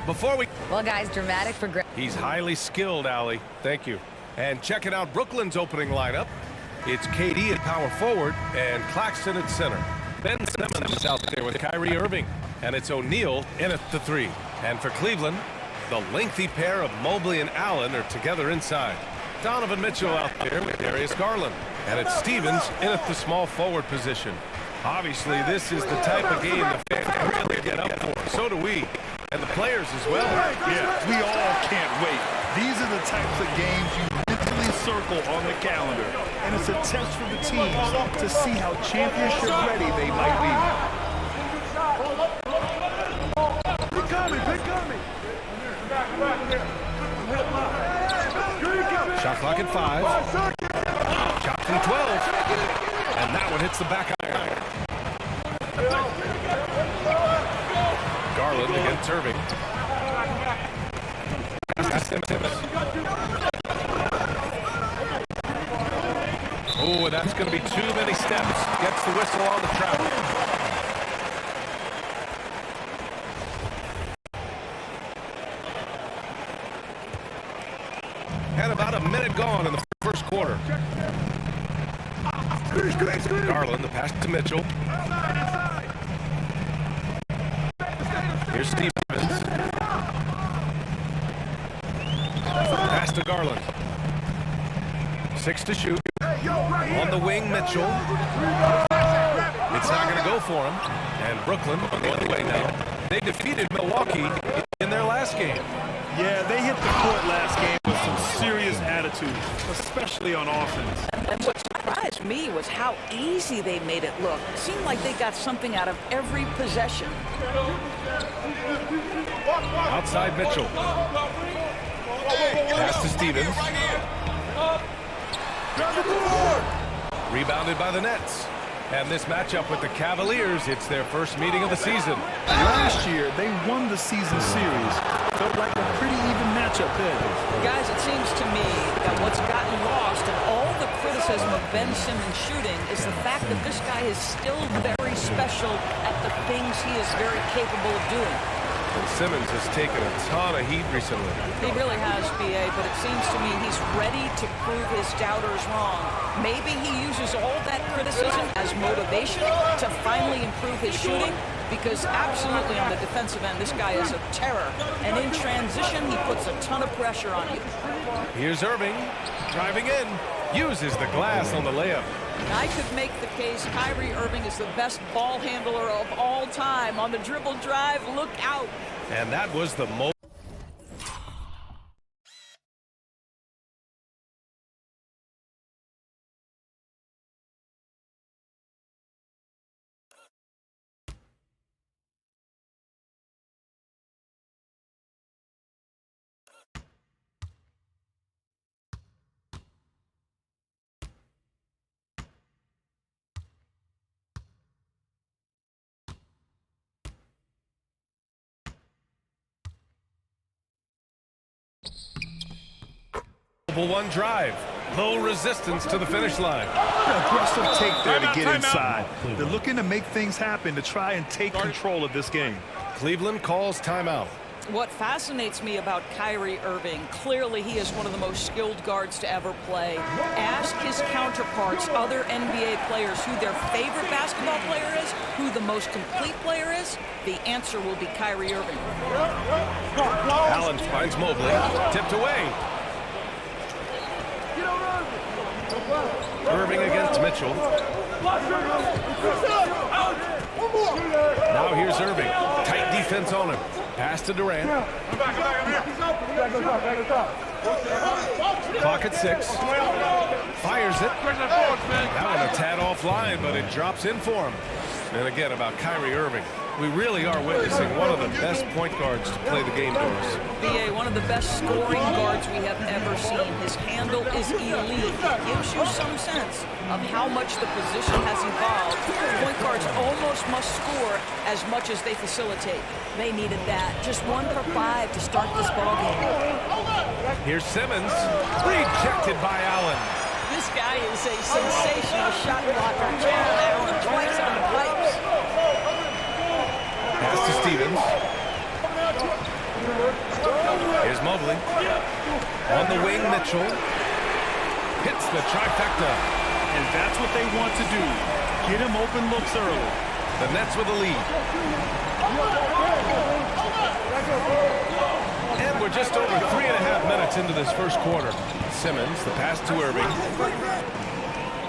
Before we... Well, guys, dramatic progression. He's highly skilled, Allie. Thank you. And checking out Brooklyn's opening lineup, it's KD at power forward and Claxton at center. Ben Simmons is out there with Kyrie Irving. And it's O'Neal in at the 3. And for Cleveland, the lengthy pair of Mobley and Allen are together inside. Donovan Mitchell out there with Darius Garland. And it's Stevens in at the small forward position. Obviously, this is the type of game the fans can really get up for. So do we. And the players as well. Yeah, we all can't wait. These are the types of games you mentally circle on the calendar. And it's a test for the teams to see how championship ready they might be. Shot clock at 5. Shot from 12. And that one hits the back iron. Garland against Irving. Oh, that's going to be too many steps. Gets the whistle on the travel. And about a minute gone in the first quarter. Garland, the pass to Mitchell. Here's Stevens. Pass to Garland. 6 to shoot. On the wing, Mitchell. It's not going to go for him. And Brooklyn on the other way now. They defeated Milwaukee in their last game. Yeah, they hit the court last game with some serious attitude, especially on offense. And what surprised me was how easy they made it look. It seemed like they got something out of every possession. Outside Mitchell. Pass to Stevens. Rebounded by the Nets. And this matchup with the Cavaliers, it's their first meeting of the season. Last year, they won the season series. Felt like a pretty even matchup then. Guys, it seems to me that what's gotten lost in all the criticism of Ben Simmons shooting is the fact that this guy is still very special at the things he is very capable of doing. And Simmons has taken a ton of heat recently. He really has, B.A., but it seems to me he's ready to prove his doubters wrong. Maybe he uses all that criticism as motivation to finally improve his shooting, because absolutely on the defensive end, this guy is a terror. And in transition, he puts a ton of pressure on you. Here's Irving, driving in, uses the glass on the layup. I could make the case Kyrie Irving is the best ball handler of all time. On the dribble drive, look out. And that was the most. One drive, low resistance to the finish line. Aggressive take there to get inside. They're looking to make things happen to try and take control of this game. Cleveland calls timeout. What fascinates me about Kyrie Irving, clearly he is one of the most skilled guards to ever play. Ask his counterparts, other NBA players, who their favorite basketball player is, who the most complete player is. The answer will be Kyrie Irving. Allen finds Mobley, tipped away. Irving against Mitchell. Now here's Irving. Tight defense on him. Pass to Durant. Clock at 6. Fires it. That one a tad offline, but it drops in for him. And again, about Kyrie Irving. We really are witnessing one of the best point guards to play the game for us. B.A., one of the best scoring guards we have ever seen. His handle is elite. It gives you some sense of how much the position has evolved. Point guards almost must score as much as they facilitate. They needed that. Just 1 for 5 to start this ballgame. Here's Simmons. Rejected by Allen. This guy is a sensational shot blocker. Jared Allen twice on the pipes. Pass to Stevens. Here's Mobley. On the wing, Mitchell. Hits the trifecta. And that's what they want to do. Get him open looks early. The Nets with a lead. And we're just over 3.5 minutes into this first quarter. Simmons, the pass to Irving.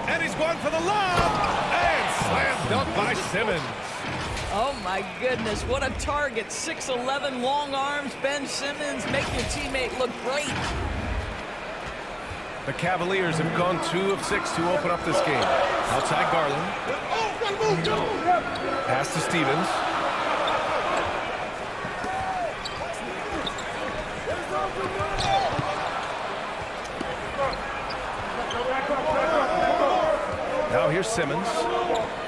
And he's going for the lob. And slam dunk by Simmons. Oh, my goodness. What a target. 6'11", long arms. Ben Simmons, make your teammate look great. The Cavaliers have gone 2 of 6 to open up this game. Outside Garland. Pass to Stevens. Now here's Simmons.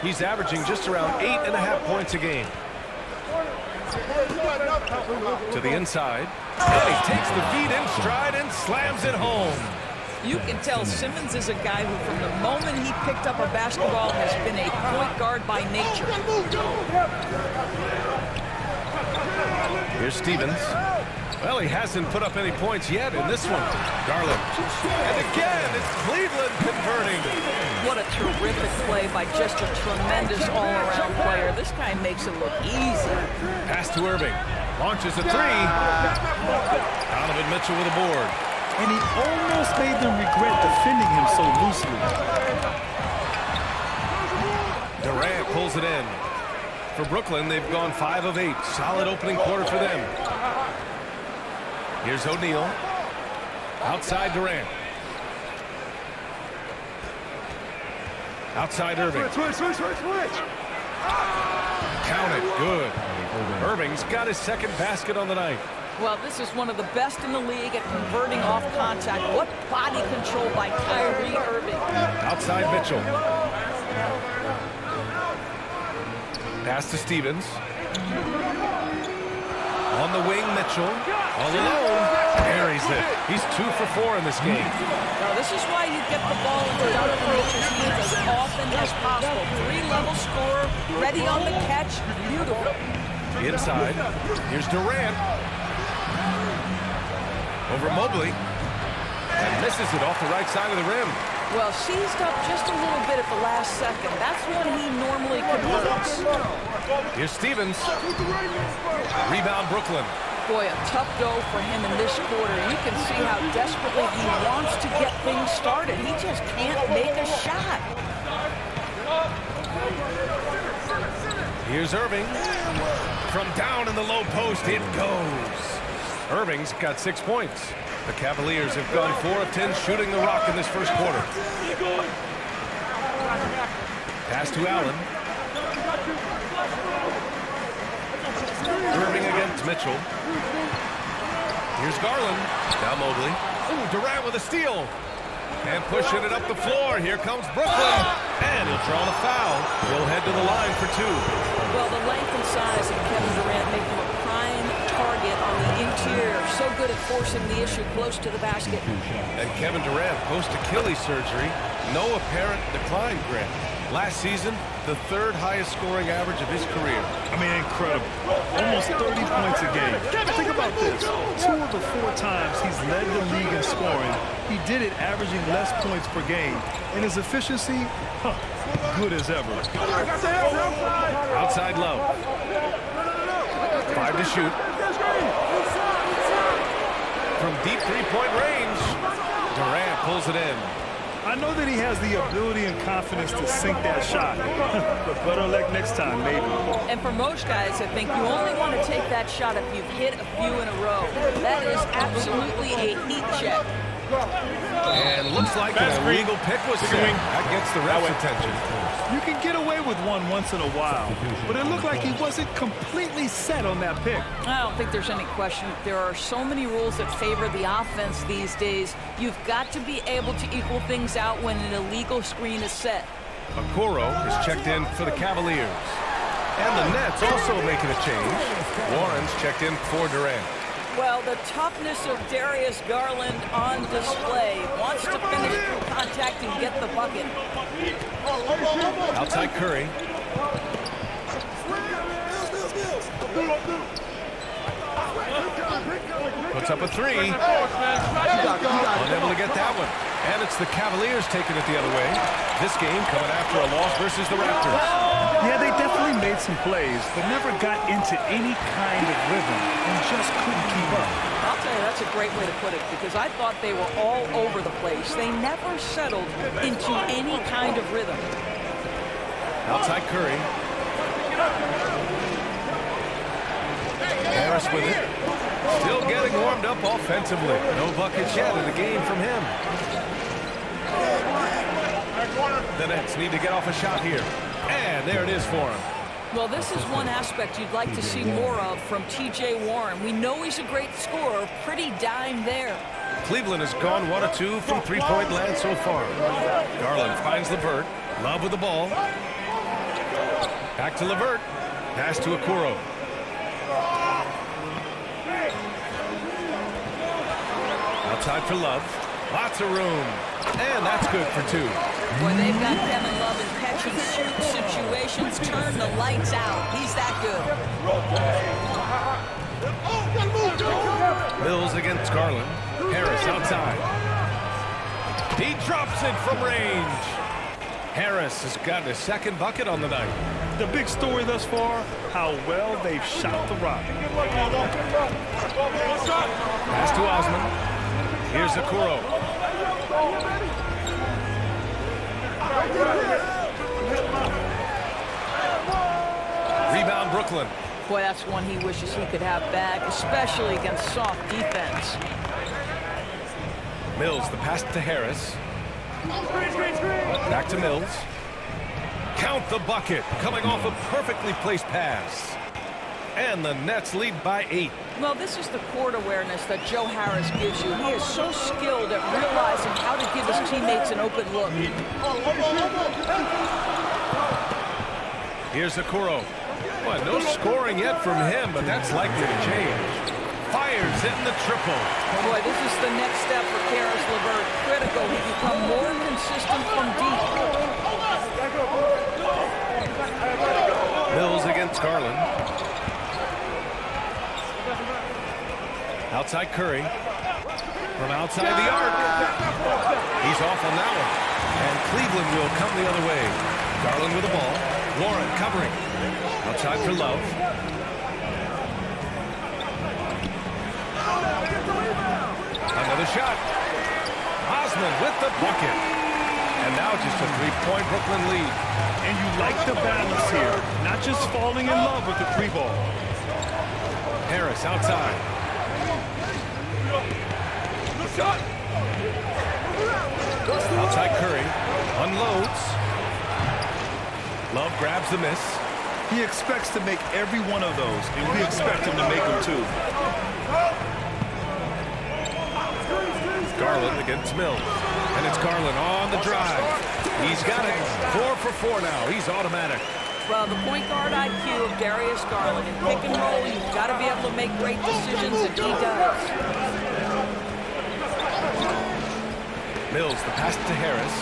He's averaging just around 8.5 points a game. To the inside. And he takes the feed in stride and slams it home. You can tell Simmons is a guy who, from the moment he picked up a basketball, has been a point guard by nature. Here's Stevens. Well, he hasn't put up any points yet in this one. Garland. And again, it's Cleveland converting. What a terrific play by just a tremendous all-around player. This guy makes it look easy. Pass to Irving. Launches a 3. Donovan Mitchell with a board. And he almost made them regret defending him so loosely. Durant pulls it in. For Brooklyn, they've gone 5 of 8. Solid opening quarter for them. Here's O'Neal. Outside Durant. Outside Irving. Switch. Count it. Good. Irving's got his second basket on the night. Well, this is one of the best in the league at converting off contact. What body control by Kyrie Irving. Outside Mitchell. Pass to Stevens. On the wing, Mitchell. All alone. Carries it. He's 2 for 4 in this game. Now, this is why you get the ball into Donovan Mitchell's hands as often as possible. 3-level scorer, ready on the catch. Beautiful. Inside. Here's Durant. Over Mobley. And misses it off the right side of the rim. Well, seized up just a little bit at the last second. That's when he normally converts. Here's Stevens. Rebound Brooklyn. Boy, a tough go for him in this quarter. You can see how desperately he wants to get things started. He just can't make a shot. Here's Irving. From down in the low post, it goes. Irving's got 6 points. The Cavaliers have gone 4 of 10 shooting the rock in this first quarter. Pass to Allen. Irving against Mitchell. Here's Garland. Now Mobley. Ooh, Durant with a steal. And pushing it up the floor. Here comes Brooklyn. And he'll draw the foul. He'll head to the line for 2. Well, the length and size of Kevin Durant make him a prime target on the interior. So good at forcing the issue close to the basket. And Kevin Durant, post-Achilles surgery, no apparent decline, Grant. Last season, the 3rd highest scoring average of his career. I mean, incredible. Almost 30 points a game. Think about this. 2 of the 4 times he's led the league in scoring, he did it averaging less points per game. And his efficiency, good as ever. Outside Love. 5 to shoot. From deep 3-point range, Durant pulls it in. I know that he has the ability and confidence to sink that shot, but better luck next time, maybe. And for most guys, I think you only want to take that shot if you've hit a few in a row. That is absolutely a heat check. And looks like an illegal pick was set. That gets the ref's attention. You can get away with one once in a while, but it looked like he wasn't completely set on that pick. I don't think there's any question. There are so many rules that favor the offense these days. You've got to be able to equal things out when an illegal screen is set. Okoro is checked in for the Cavaliers. And the Nets also making a change. Warren's checked in for Durant. Well, the toughness of Darius Garland on display. Wants to finish through contact and get the bucket. Outside Curry. Puts up a three. Unable to get that one. And it's the Cavaliers taking it the other way. This game coming after a loss versus the Raptors. Yeah, they definitely made some plays, but never got into any kind of rhythm and just couldn't keep up. I'll tell you, that's a great way to put it, because I thought they were all over the place. They never settled into any kind of rhythm. Outside Curry. Harris with it. Still getting warmed up offensively. No buckets yet in the game from him. The Nets need to get off a shot here. And there it is for him. Well, this is one aspect you'd like to see more of from T.J. Warren. We know he's a great scorer. Pretty dime there. Cleveland has gone 1 of 2 from three-point land so far. Garland finds LeVert. Love with the ball. Back to LeVert. Pass to Okoro. Outside for Love. Lots of room. And that's good for 2. Boy, they've got Kevin Love in catch-and-shoot situations. Turn the lights out. He's that good. Mills against Garland. Harris outside. He drops it from range. Harris has gotten his second bucket on the night. The big story thus far, how well they've shot the rock. Pass to Osman. Here's Okoro. Rebound Brooklyn. Boy, that's one he wishes he could have back, especially against soft defense. Mills, the pass to Harris. Back to Mills. Count the bucket, coming off a perfectly placed pass. And the Nets lead by 8. Well, this is the court awareness that Joe Harris gives you. He is so skilled at realizing how to give his teammates an open look. Here's Okoro. Well, no scoring yet from him, but that's likely to change. Fires in the triple. Boy, this is the next step for Karis LeVert. Critical. He become more consistent from deep. Mills against Garland. Outside Curry. From outside the arc. He's off on that one. And Cleveland will come the other way. Garland with the ball. Warren covering. Outside for Love. Another shot. Osman with the bucket. And now just a three-point Brooklyn lead. And you like the balance here. Not just falling in love with the three ball. Harris outside. Outside Curry. Unloads. Love grabs the miss. He expects to make every one of those, and we expect him to make them too. Garland against Mills. And it's Garland on the drive. He's got it. 4 for 4 now. He's automatic. Well, the point guard IQ of Darius Garland. In pick and roll, you've got to be able to make great decisions, and he does. Mills, the pass to Harris.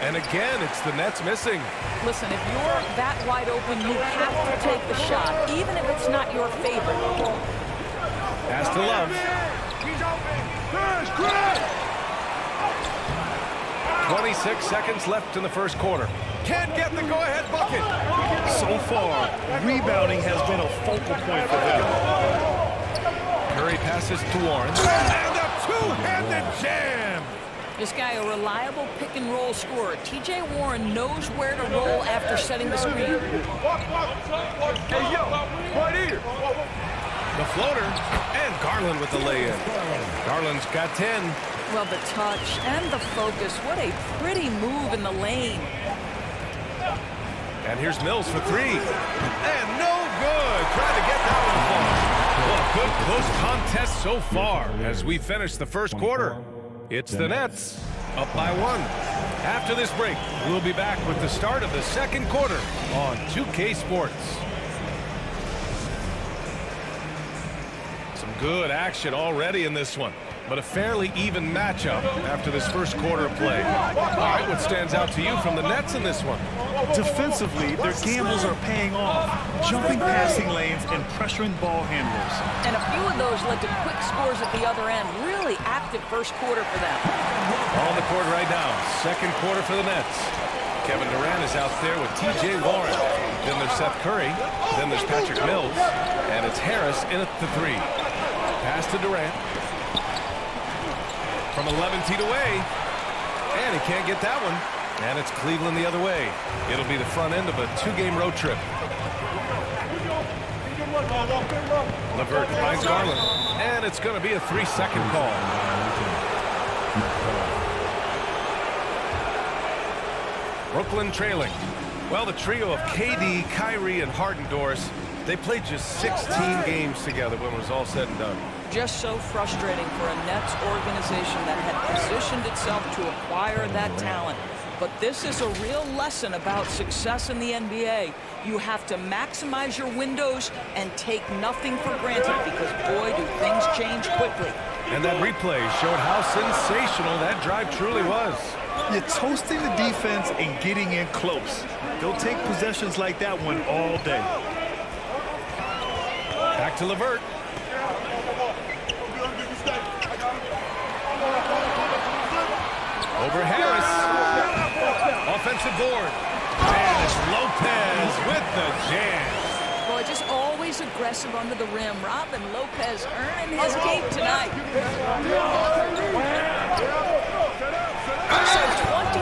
And again, it's the Nets missing. Listen, if you're that wide open, you have to take the shot, even if it's not your favorite. Pass to Love. 26 seconds left in the first quarter. Can't get the go-ahead bucket. So far, rebounding has been a focal point for them. Curry passes to Warren. And a two-handed jam. This guy, a reliable pick-and-roll scorer. T.J. Warren knows where to roll after setting the screen. Hey, yo, right here. The floater, and Garland with the lay-in. Garland's got 10. Well, the touch and the focus. What a pretty move in the lane. And here's Mills for 3. And no good. Trying to get that one far. Well, good close contest so far as we finish the first quarter. It's the Nets up by 1. After this break, we'll be back with the start of the second quarter on 2K Sports. Some good action already in this one, but a fairly even matchup after this first quarter of play. All right, what stands out to you from the Nets in this one? Defensively, their gambles are paying off. jumping passing lanes and pressuring ball handlers. And a few of those led to quick scores at the other end. Really active first quarter for them. On the court right now, second quarter for the Nets. Kevin Durant is out there with T.J. Warren. Then there's Seth Curry. Then there's Patrick Mills. And it's Harris in at the three. Pass to Durant. From 11 feet away. And he can't get that one. And it's Cleveland the other way. It'll be the front end of a two-game road trip. LeVert finds Garland. And it's going to be a 3-second call. Brooklyn trailing. Well, the trio of KD, Kyrie, and Harden, Doris, they played just 16 games together when it was all said and done. Just so frustrating for a Nets organization that had positioned itself to acquire that talent. But this is a real lesson about success in the NBA. You have to maximize your windows and take nothing for granted because, boy, do things change quickly. And that replay showed how sensational that drive truly was. You're toasting the defense and getting in close. They'll take possessions like that one all day. Back to LeVert. Over Harris. Offensive board. And it's Lopez with the jam. Boy, just always aggressive under the rim. Robin Lopez earning his keep tonight. So 2021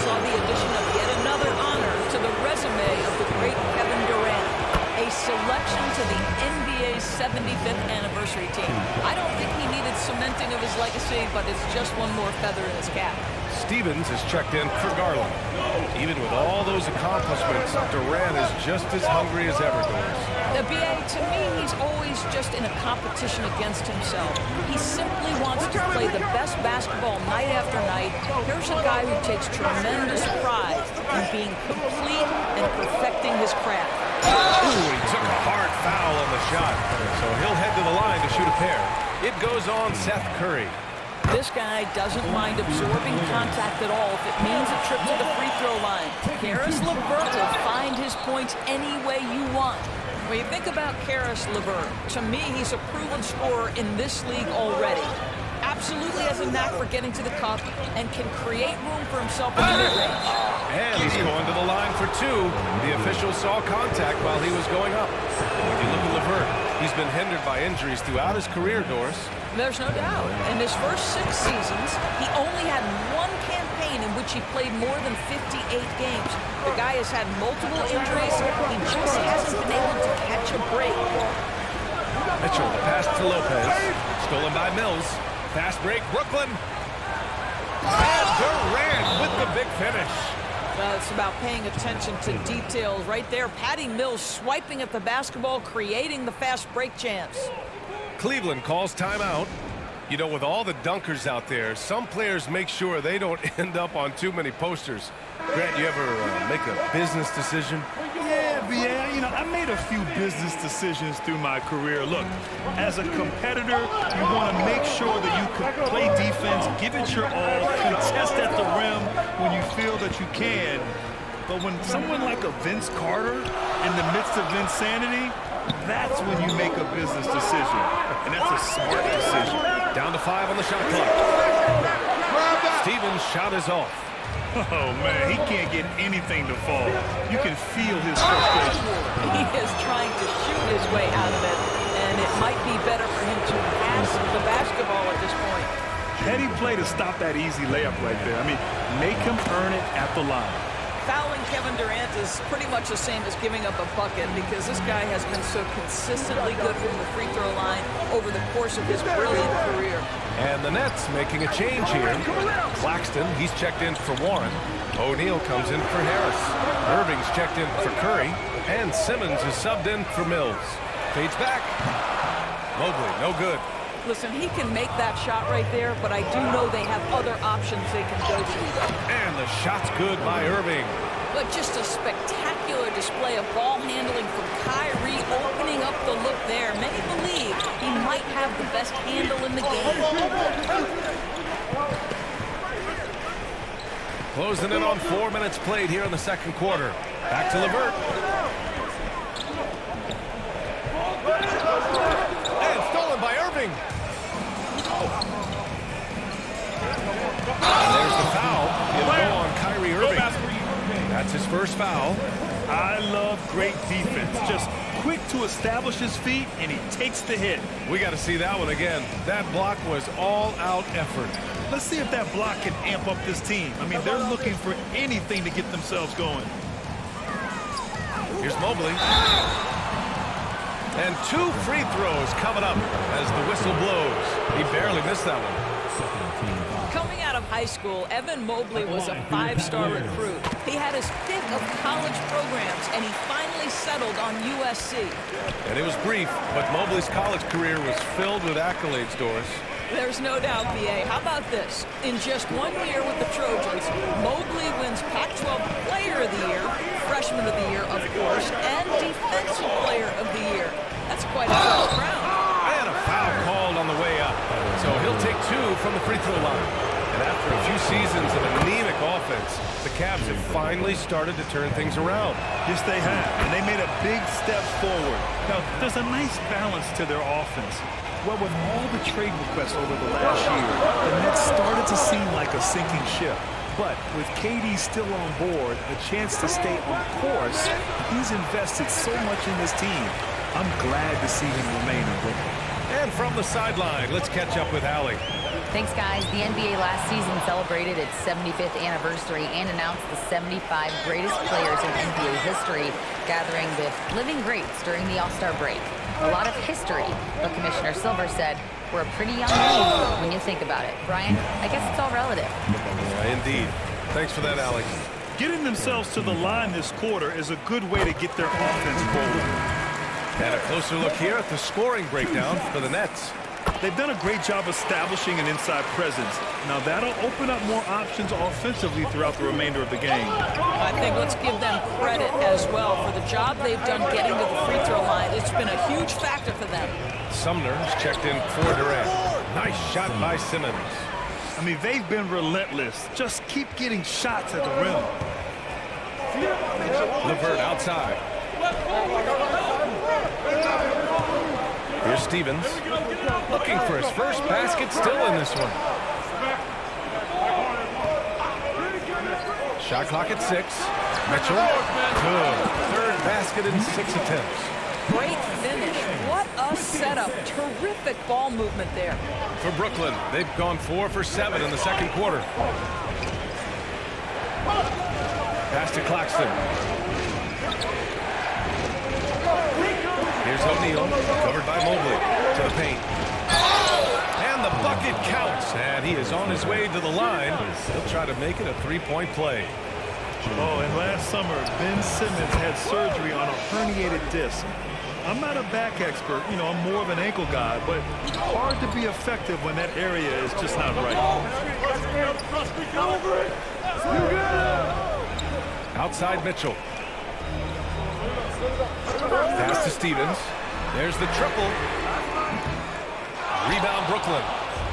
saw the addition of yet another honor to the resume of the great Kevin Durant. A selection to the NBA's 75th anniversary team. I don't think he needed cementing of his legacy, but it's just one more feather in his cap. Stevens is checked in for Garland. Even with all those accomplishments, Durant is just as hungry as ever, Doris. The BA, to me, he's always just in a competition against himself. He simply wants to play the best basketball night after night. Here's a guy who takes tremendous pride in being complete and perfecting his craft. Ooh, he took a hard foul on the shot. So he'll head to the line to shoot a pair. It goes on Seth Curry. This guy doesn't mind absorbing contact at all if it means a trip to the free throw line. Caris LeVert will find his points any way you want. When you think about Caris LeVert, to me, he's a proven scorer in this league already. Absolutely has a knack for getting to the cup and can create room for himself in the mid-range. And he's going to the line for two. The official saw contact while he was going up. When you look at LeVert, he's been hindered by injuries throughout his career, Doris. There's no doubt. In his first 6 seasons, he only had one campaign in which he played more than 58 games. The guy has had multiple injuries. He just hasn't been able to catch a break. Mitchell, the pass to Lopez. Stolen by Mills. Fast break, Brooklyn. And Durant with the big finish. It's about paying attention to details right there. Patty Mills swiping at the basketball, creating the fast break chance. Cleveland calls timeout. You know, with all the dunkers out there, some players make sure they don't end up on too many posters. Grant, you ever make a business decision? Yeah, you know, I made a few business decisions through my career. Look, as a competitor, you want to make sure that you can play defense, give it your all, contest at the rim when you feel that you can. But when someone like a Vince Carter in the midst of insanity, that's when you make a business decision. And that's a smart decision. Down to 5 on the shot clock. Stevens' shot is off. Oh, man, he can't get anything to fall. You can feel his frustration. He is trying to shoot his way out of it, and it might be better for him to pass the basketball at this point. Heady play to stop that easy layup right there. I mean, make him earn it at the line. Fouling Kevin Durant is pretty much the same as giving up a bucket because this guy has been so consistently good from the free throw line over the course of his brilliant career. And the Nets making a change here. Claxton, he's checked in for Warren. O'Neal comes in for Harris. Irving's checked in for Curry. And Simmons is subbed in for Mills. Fades back. Mobley, no good. Listen, he can make that shot right there, but I do know they have other options they can go to. And the shot's good by Irving. But just a spectacular display of ball handling from Kyrie, opening up the look there. Many believe he might have the best handle in the game. Closing in on 4 minutes played here in the second quarter. Back to LeVert. of great defense. Just quick to establish his feet, and he takes the hit. We got to see that one again. That block was all-out effort. Let's see if that block can amp up this team. I mean, they're looking for anything to get themselves going. Here's Mobley. And 2 free throws coming up as the whistle blows. He barely missed that one. Coming out of high school, Evan Mobley was a 5-star recruit. He had his pick of college programs, and he finally settled on USC. And it was brief, but Mobley's college career was filled with accolades, Doris. There's no doubt, BA. How about this? In just 1 year with the Trojans, Mobley wins Pac-12 Player of the Year, Freshman of the Year, of course, and Defensive Player of the Year. That's quite a tough crown. And a foul called on the way up. So he'll take 2 from the free throw line. And after a few seasons of anemic offense, the Cavs have finally started to turn things around. Yes, they have, and they made a big step forward. Now, there's a nice balance to their offense. Well, with all the trade requests over the last year, the Nets started to seem like a sinking ship. But with KD still on board, a chance to stay on course, he's invested so much in this team. I'm glad to see him remain in Brooklyn. And from the sideline, let's catch up with Allie. Thanks, guys. The NBA last season celebrated its 75th anniversary and announced the 75 greatest players in NBA history, gathering with living greats during the All-Star break. A lot of history, but Commissioner Silver said we're a pretty young league when you think about it. Brian, I guess it's all relative. Yeah, indeed. Thanks for that, Allie. Getting themselves to the line this quarter is a good way to get their offense rolling. And a closer look here at the scoring breakdown for the Nets. They've done a great job establishing an inside presence. Now that'll open up more options offensively throughout the remainder of the game. I think let's give them credit as well for the job they've done getting to the free throw line. It's been a huge factor for them. Sumner has checked in for Durant. Nice shot by Simmons. I mean, they've been relentless. Just keep getting shots at the rim. LeVert outside. Here's Stevens, looking for his first basket, still in this one. Shot clock at 6. Mitchell, good. 3rd basket in 6 attempts. Great finish. What a setup. Terrific ball movement there. For Brooklyn, they've gone 4 for 7 in the second quarter. Pass to Claxton. Here's O'Neal, covered by Mobley, to the paint. And the bucket counts, and he is on his way to the line. He'll try to make it a 3-point play. Oh, and last summer, Ben Simmons had surgery on a herniated disc. I'm not a back expert, you know, I'm more of an ankle guy, but hard to be effective when that area is just not right. Outside Mitchell. Pass to Stevens. There's the triple. Rebound Brooklyn.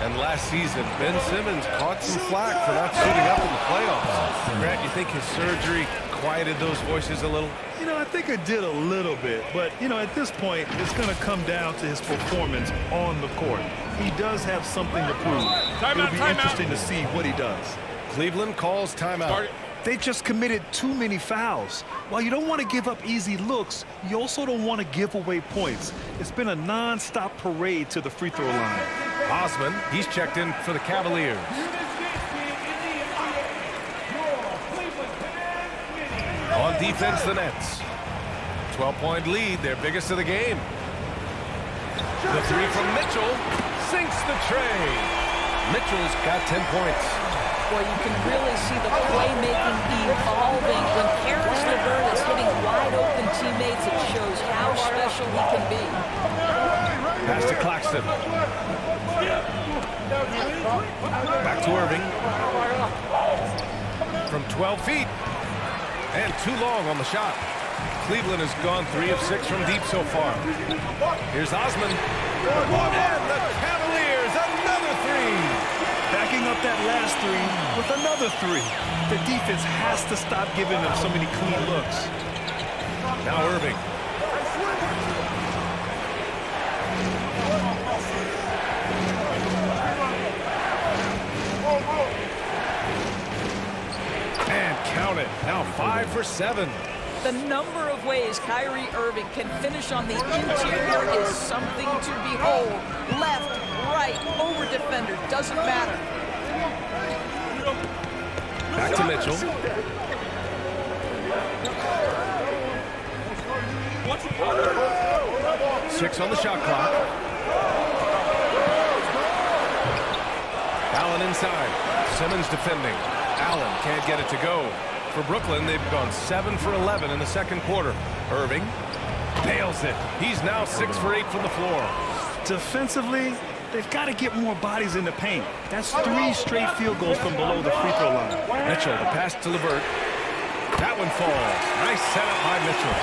And last season, Ben Simmons caught some flack for not suiting up in the playoffs. Grant, you think his surgery quieted those voices a little? You know, I think it did a little bit, but, you know, at this point, it's going to come down to his performance on the court. He does have something to prove. It'll be interesting to see what he does. Cleveland calls timeout. They just committed too many fouls. While you don't want to give up easy looks, you also don't want to give away points. It's been a non-stop parade to the free throw line. Osman, he's checked in for the Cavaliers. On defense, the Nets. 12-point lead, their biggest of the game. The 3 from Mitchell sinks the tray. Mitchell's got 10 points. Boy, you can really see the playmaking evolving. When Karis LeVert is hitting wide-open teammates, it shows how special he can be. Pass to Claxton. Back to Irving. From 12 feet. And too long on the shot. Cleveland has gone 3 of 6 from deep so far. Here's Osman. And the Cavaliers, another 3. Backing up that last 3 with another 3. The defense has to stop giving them so many clean looks. Now Irving. And count it. Now 5 for 7. The number of ways Kyrie Irving can finish on the interior is something to behold. Left, right, over defender, doesn't matter. Back to Mitchell. Six on the shot clock. Allen inside. Simmons defending. Allen can't get it to go. For Brooklyn, they've gone 7 for 11 in the second quarter. Irving nails it. He's now 6 for 8 from the floor. Defensively, they've got to get more bodies in the paint. That's 3 straight field goals from below the free throw line. Mitchell, the pass to LeVert. That one falls. Nice setup by Mitchell.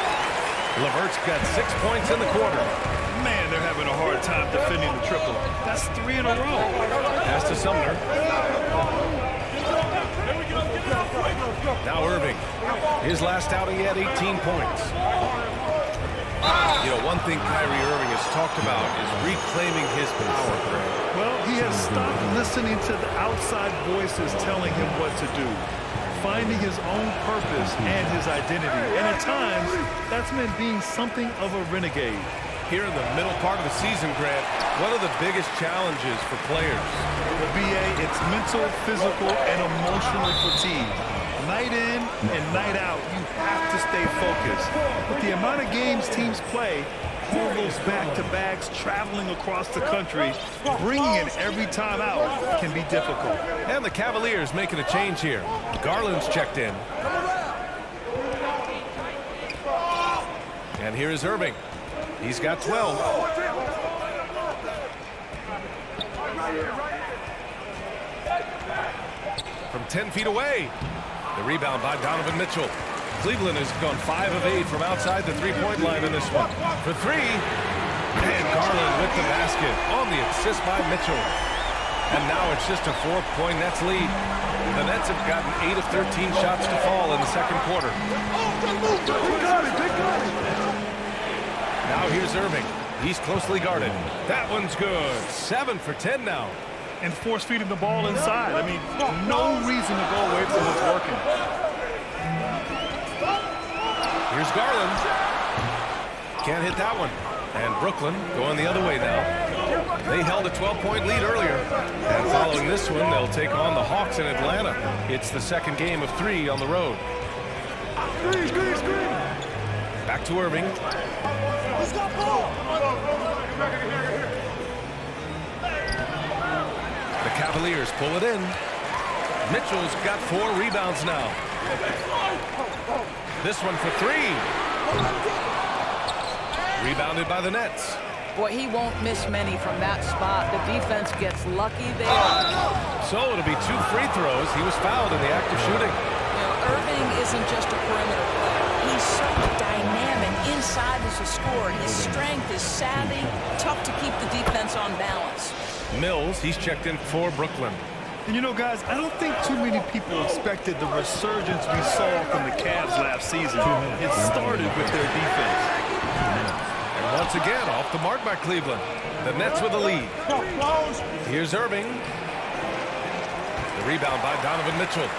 LeVert's got 6 points in the quarter. Man, they're having a hard time defending the triple. That's 3 in a row. Pass to Sumner. Now Irving. His last outing, he had 18 points. You know, one thing Kyrie Irving has talked about is reclaiming his power. Well, he has stopped listening to the outside voices telling him what to do, finding his own purpose and his identity. And at times, that's meant being something of a renegade. Here in the middle part of the season, Grant, what are the biggest challenges for players? Well, BA, it's mental, physical, and emotional fatigue. Night in and night out, you have to stay focused. With the amount of games teams play, all those back-to-backs, traveling across the country, bringing it every time out can be difficult. And the Cavaliers making a change here. Garland's checked in. And here is Irving. He's got 12. From 10 feet away. The rebound by Donovan Mitchell. Cleveland has gone 5 of 8 from outside the three-point line in this one. For 3. And Garland with the basket on the assist by Mitchell. And now it's just a 4-point Nets lead. The Nets have gotten 8 of 13 shots to fall in the second quarter. Now here's Irving. He's closely guarded. That one's good. 7 for 10 now. And force feeding the ball inside. I mean, no reason to go away from what's working. Here's Garland. Can't hit that one. And Brooklyn going the other way now. They held a 12-point lead earlier. And following this one, they'll take on the Hawks in Atlanta. It's the second game of 3 on the road. Back to Irving. The Cavaliers pull it in. Mitchell's got 4 rebounds now. This one for 3. Rebounded by the Nets. Boy, he won't miss many from that spot. The defense gets lucky there. So it'll be 2 free throws. He was fouled in the act of shooting. You know, Irving isn't just a perimeter player. He's so dynamic inside as a scorer. His strength is savvy, tough to keep the defense on balance. Mills, he's checked in for Brooklyn. And you know, guys, I don't think too many people expected the resurgence we saw from the Cavs last season. It started with their defense. And once again, off the mark by Cleveland. The Nets with the lead. Here's Irving. The rebound by Donovan Mitchell.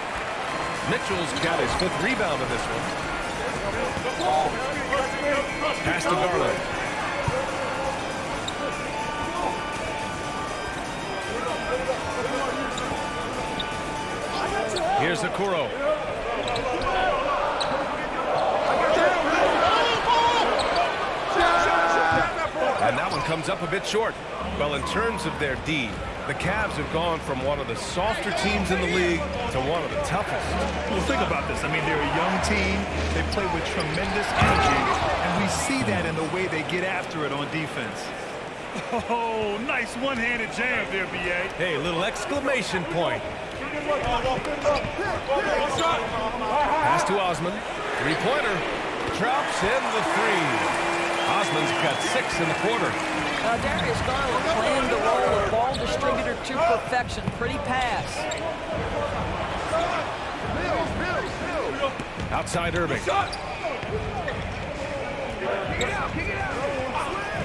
Mitchell's got his 5th rebound in this one. Pass to Garland. Here's Okoro. And that one comes up a bit short. Well, in terms of their D, the Cavs have gone from one of the softer teams in the league to one of the toughest. Well, think about this. I mean, they're a young team. They play with tremendous energy, and we see that in the way they get after it on defense. Oh, nice one-handed jam there, B.A. Hey, little exclamation point. Pass to Osman. Three-pointer. Drops in the 3. Osman's got 6 in the quarter. Darius Garland playing the role of ball distributor to perfection. Pretty pass. Outside Irving.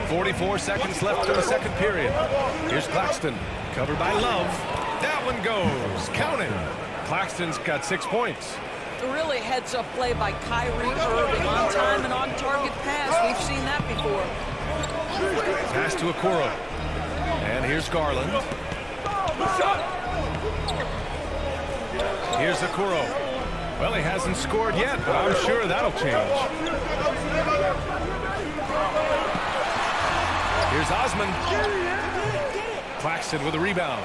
44 seconds left in the second period. Here's Claxton. Covered by Love. That one goes. Count it. Claxton's got 6 points. Really heads-up play by Kyrie Irving. On time and on target pass. We've seen that before. Pass to Okoro. And here's Garland. Here's Okoro. Well, he hasn't scored yet, but I'm sure that'll change. Here's Osman. Claxton with a rebound.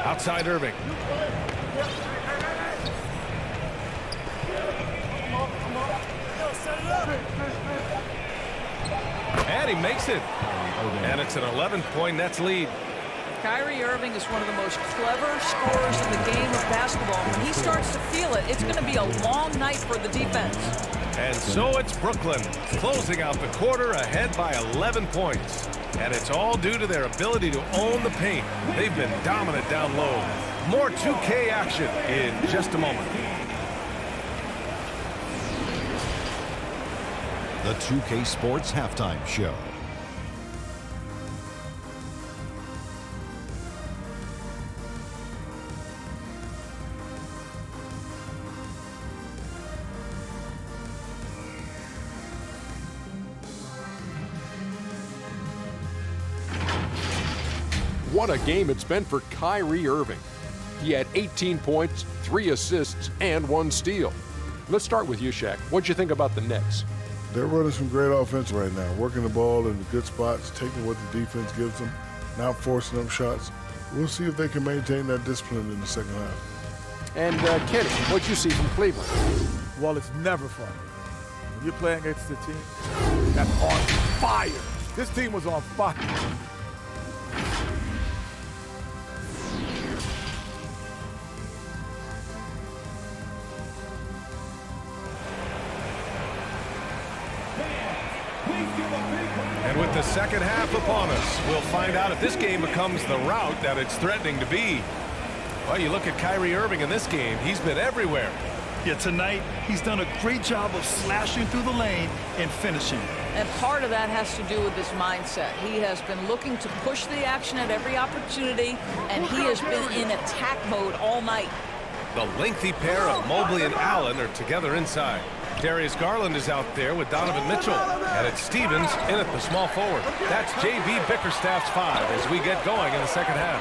Outside Irving. And he makes it. And it's an 11-point Nets lead. Kyrie Irving is one of the most clever scorers in the game of basketball. When he starts to feel it, it's going to be a long night for the defense. And so it's Brooklyn closing out the quarter ahead by 11 points. And it's all due to their ability to own the paint. They've been dominant down low. More 2K action in just a moment. The 2K Sports Halftime Show. What a game it's been for Kyrie Irving. He had 18 points, 3 assists, and 1 steal. Let's start with you, Shaq. What'd you think about the Nets? They're running some great offense right now, working the ball in the good spots, taking what the defense gives them, not forcing up shots. We'll see if they can maintain that discipline in the second half. And Kenny, what'd you see from Cleveland? Well, it's never fun. When you're playing against a team that's on fire. This team was on fire. And with the second half upon us, we'll find out if this game becomes the rout that it's threatening to be. Well, you look at Kyrie Irving in this game, he's been everywhere. Yeah, tonight, he's done a great job of slashing through the lane and finishing. And part of that has to do with his mindset. He has been looking to push the action at every opportunity, and he has been in attack mode all night. The lengthy pair of Mobley and Allen are together inside. Darius Garland is out there with Donovan Mitchell. And it's Stevens in at the small forward. That's J.B. Bickerstaff's 5 as we get going in the second half.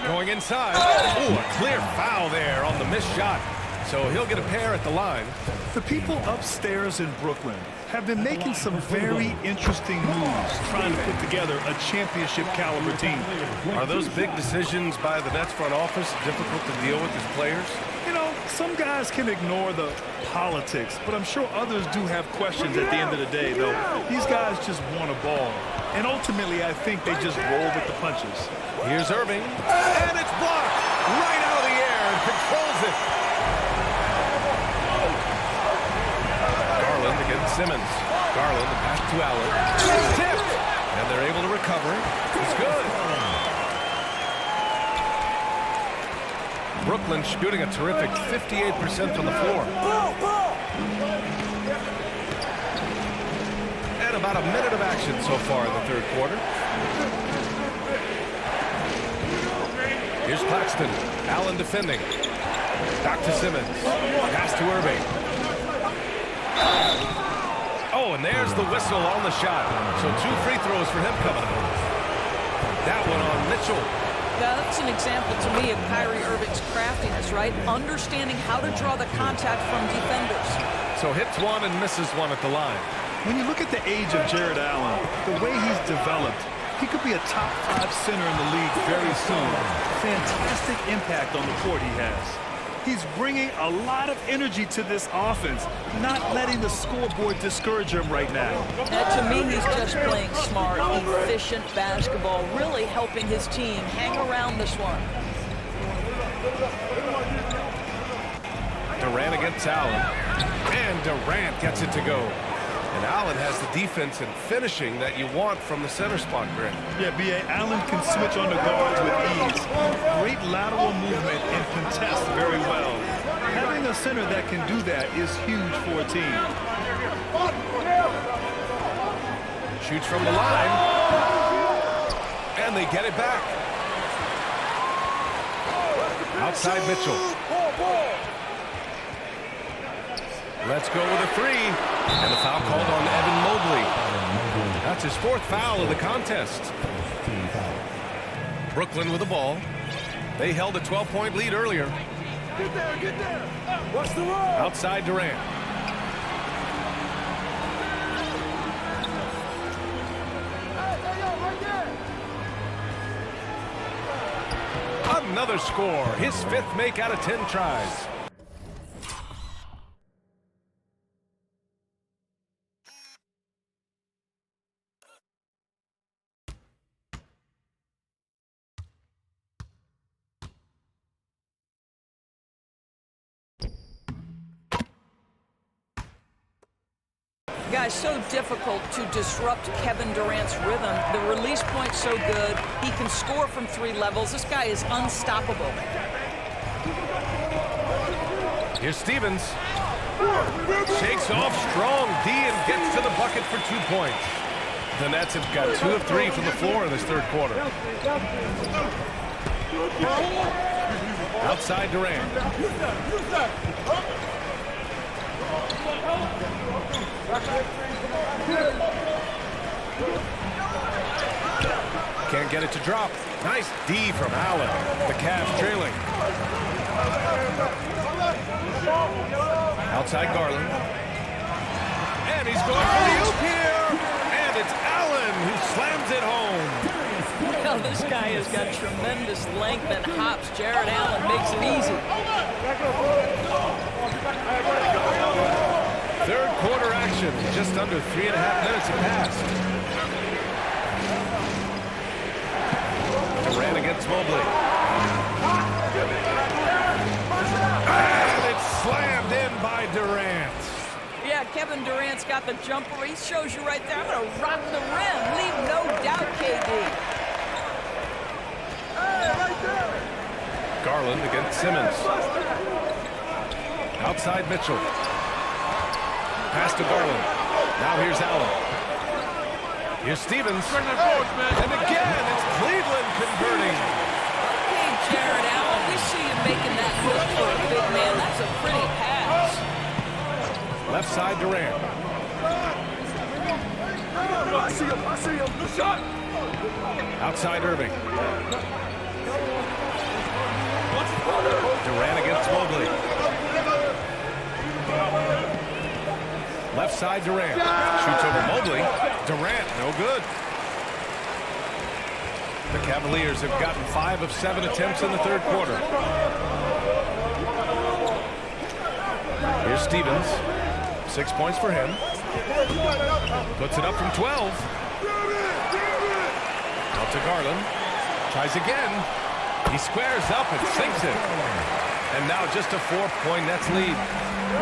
Going inside. Ooh, a clear foul there on the missed shot. So he'll get a pair at the line. The people upstairs in Brooklyn have been making some very interesting moves, trying to put together a championship-caliber team. Are those big decisions by the Nets front office difficult to deal with as players? You know, some guys can ignore the politics, but I'm sure others do have questions at the end of the day, though. These guys just want a ball. And ultimately, I think they just roll with the punches. Here's Irving. And it's blocked right out of the air and controls it. Garland against Simmons. Garland, the pass to Allen. It's tipped. And they're able to recover. It's good. Brooklyn shooting a terrific 58% from the floor. And about a minute of action so far in the third quarter. Here's Claxton. Allen defending. Back to Simmons. Pass to Irving. Oh, and there's the whistle on the shot. So 2 free throws for him coming up. That one on Mitchell. Now, that's an example to me of Kyrie Irving's craftiness, right? Understanding how to draw the contact from defenders. So hits one and misses one at the line. When you look at the age of Jared Allen, the way he's developed, he could be a top 5 center in the league very soon. Fantastic impact on the court he has. He's bringing a lot of energy to this offense, not letting the scoreboard discourage him right now. And to me, he's just playing smart, efficient basketball, really helping his team hang around this one. Durant against Allen. And Durant gets it to go. And Allen has the defense and finishing that you want from the center spot, Greg. Yeah, B.A. Allen can switch on the guards with ease. Great lateral movement and contest very well. Having a center that can do that is huge for a team. Shoots from the line. And they get it back. Outside Mitchell. Let's go with a three. And a foul called on Evan Mobley. That's his 4th foul of the contest. Brooklyn with the ball. They held a 12-point lead earlier. Get there, get there. What's the roll? Outside Durant. Another score. His 5th make out of 10 tries. Guys, so difficult to disrupt Kevin Durant's rhythm. The release point's so good. He can score from 3 levels. This guy is unstoppable. Here's Stevens. Shakes off strong D and gets to the bucket for 2 points. The Nets have got 2 of 3 from the floor in this 3rd quarter. Outside Durant. Can't get it to drop. Nice D from Allen. The Cavs trailing. Outside Garland. And he's going for the oop here. And it's Allen who slams it home. Well, this guy has got tremendous length and hops. Jared Allen makes it easy. 3rd quarter action. Just under 3.5 minutes have passed. Durant against Mobley. And it's slammed in by Durant. Yeah, Kevin Durant's got the jumper. He shows you right there. I'm going to rock the rim. Leave no doubt, KD. Garland against Simmons. Outside Mitchell. Pass to Garland. Now here's Allen. Here's Stevens. And again, it's Cleveland converting. Hey, Jared Allen, we see you making that look for a big man. That's a pretty pass. Left side Durant. I see him. Good shot. Outside Irving. Durant against Mobley. Left side Durant. Shoots over Mobley. Durant, no good. The Cavaliers have gotten 5 of 7 attempts in the 3rd quarter. Here's Stevens. 6 points for him. Puts it up from 12. Out to Garland. Tries again. He squares up and sinks it. And now just a 4-point Nets lead.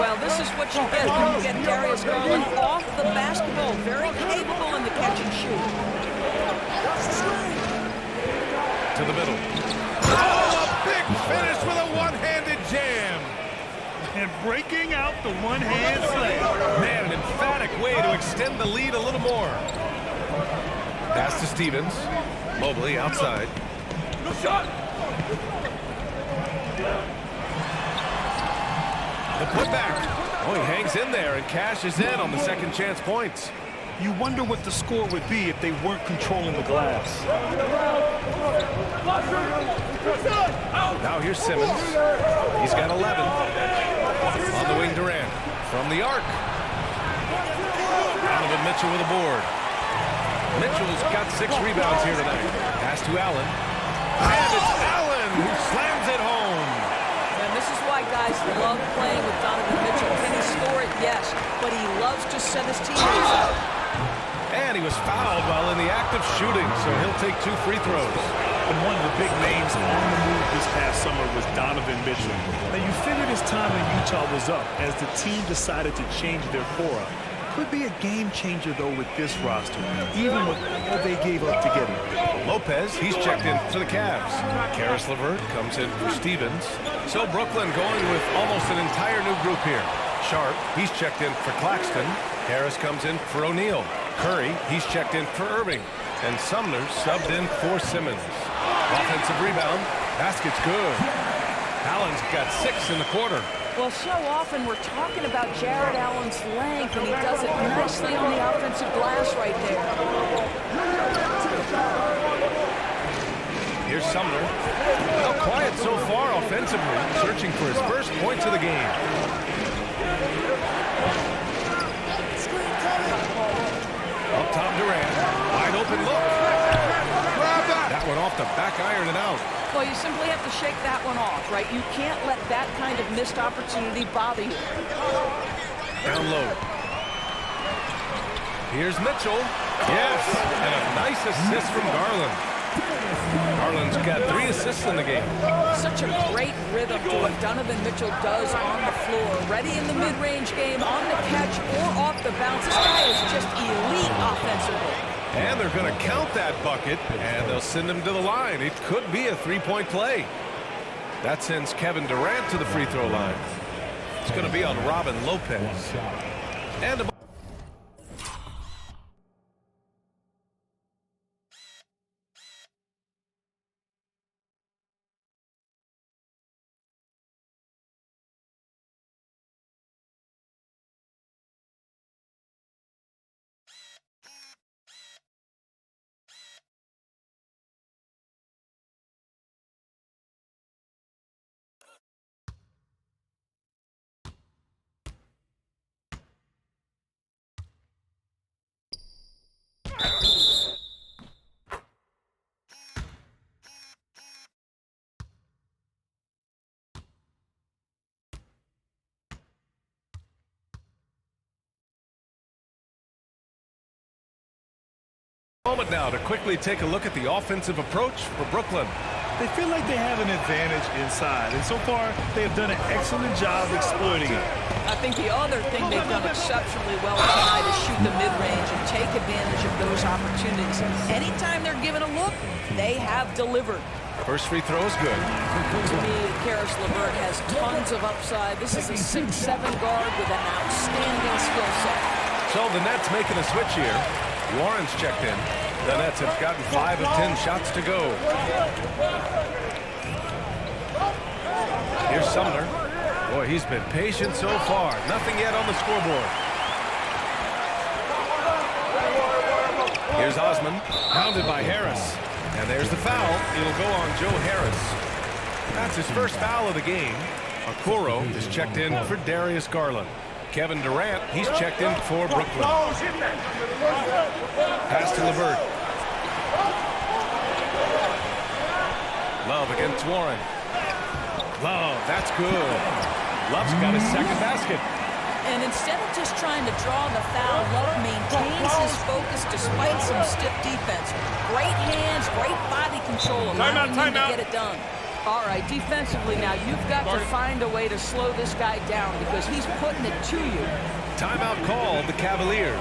Well, this is what you get when you get Darius Garland off the basketball. Very capable in the catch and shoot. To the middle. Oh, a big finish with a one-handed jam. And breaking out the one-hand slam. Man, an emphatic way to extend the lead a little more. Pass to Stevens. Mobley outside. Good shot. The putback. Oh, he hangs in there and cashes in on the second chance points. You wonder what the score would be if they weren't controlling the glass. Now here's Simmons. He's got 11. On the wing, Durant. From the arc. Donovan Mitchell with a board. Mitchell's got 6 rebounds here tonight. Pass to Allen. And it's Allen who slams it home. And this is why guys love playing with Donovan Mitchell. Can he score it? Yes. But he loves to set his teammates up. And he was fouled while in the act of shooting, so he'll take 2 free throws. And one of the big names on the move this past summer was Donovan Mitchell. Now, you figured his time in Utah was up as the team decided to change their core up. Could be a game changer, though, with this roster, even with all they gave up to get him. Lopez, he's checked in for the Cavs. Karis LeVert comes in for Stevens. So Brooklyn going with almost an entire new group here. Sharp, he's checked in for Claxton. Harris comes in for O'Neal. Curry, he's checked in for Irving. And Sumner subbed in for Simmons. Offensive rebound. Basket's good. Allen's got 6 in the quarter. Well, so often we're talking about Jared Allen's length, and he does it nicely on the offensive glass right there. Here's Sumner. Well, quiet so far offensively, searching for his first points of the game. Up top, Durant. Wide open look. That one off the back iron and out. Well, you simply have to shake that one off, right? You can't let that kind of missed opportunity bother you. Down low. Here's Mitchell. Yes, and a nice assist from Garland. Garland's got 3 assists in the game. Such a great rhythm to what Donovan Mitchell does on the floor. Ready in the mid-range game, on the catch, or off the bounce. This guy is just elite offensively. And they're going to count that bucket, and they'll send him to the line. It could be a 3-point play. That sends Kevin Durant to the free throw line. It's going to be on Robin Lopez. And a moment now to quickly take a look at the offensive approach for Brooklyn. They feel like they have an advantage inside, and so far they have done an excellent job exploiting it. I think the other thing they've done exceptionally well tonight is shoot the mid-range and take advantage of those opportunities. Anytime they're given a look, they have delivered. First free throw is good. To me, Karis LeVert has tons of upside. This is a 6'7" guard with an outstanding skill set. So the Nets making a switch here. Warren's checked in. The Nets have gotten 5 of 10 shots to go. Here's Sumner. Boy, he's been patient so far. Nothing yet on the scoreboard. Here's Osman, pounded by Harris. And there's the foul. It'll go on Joe Harris. That's his first foul of the game. Okoro is checked in for Darius Garland. Kevin Durant, he's checked in for Brooklyn. Pass to LeVert. Love against Warren. Love, that's good. Love's got his second basket. And instead of just trying to draw the foul, Love maintains his focus despite some stiff defense. Great hands, great body control, allowing him to get it done. All right, defensively now, you've got to find a way to slow this guy down because he's putting it to you. Timeout called the Cavaliers.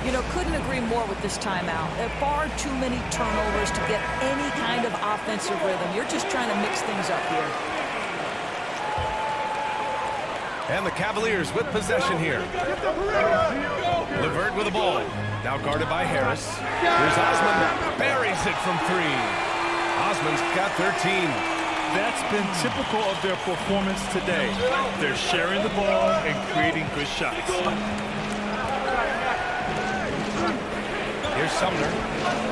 You know, couldn't agree more with this timeout. There are far too many turnovers to get any kind of offensive rhythm. You're just trying to mix things up here. And the Cavaliers with possession here. LeVert with the ball. Now guarded by Harris. Here's Osman. Buries it from 3. Osman's got 13. That's been typical of their performance today. They're sharing the ball and creating good shots. Here's Sumner.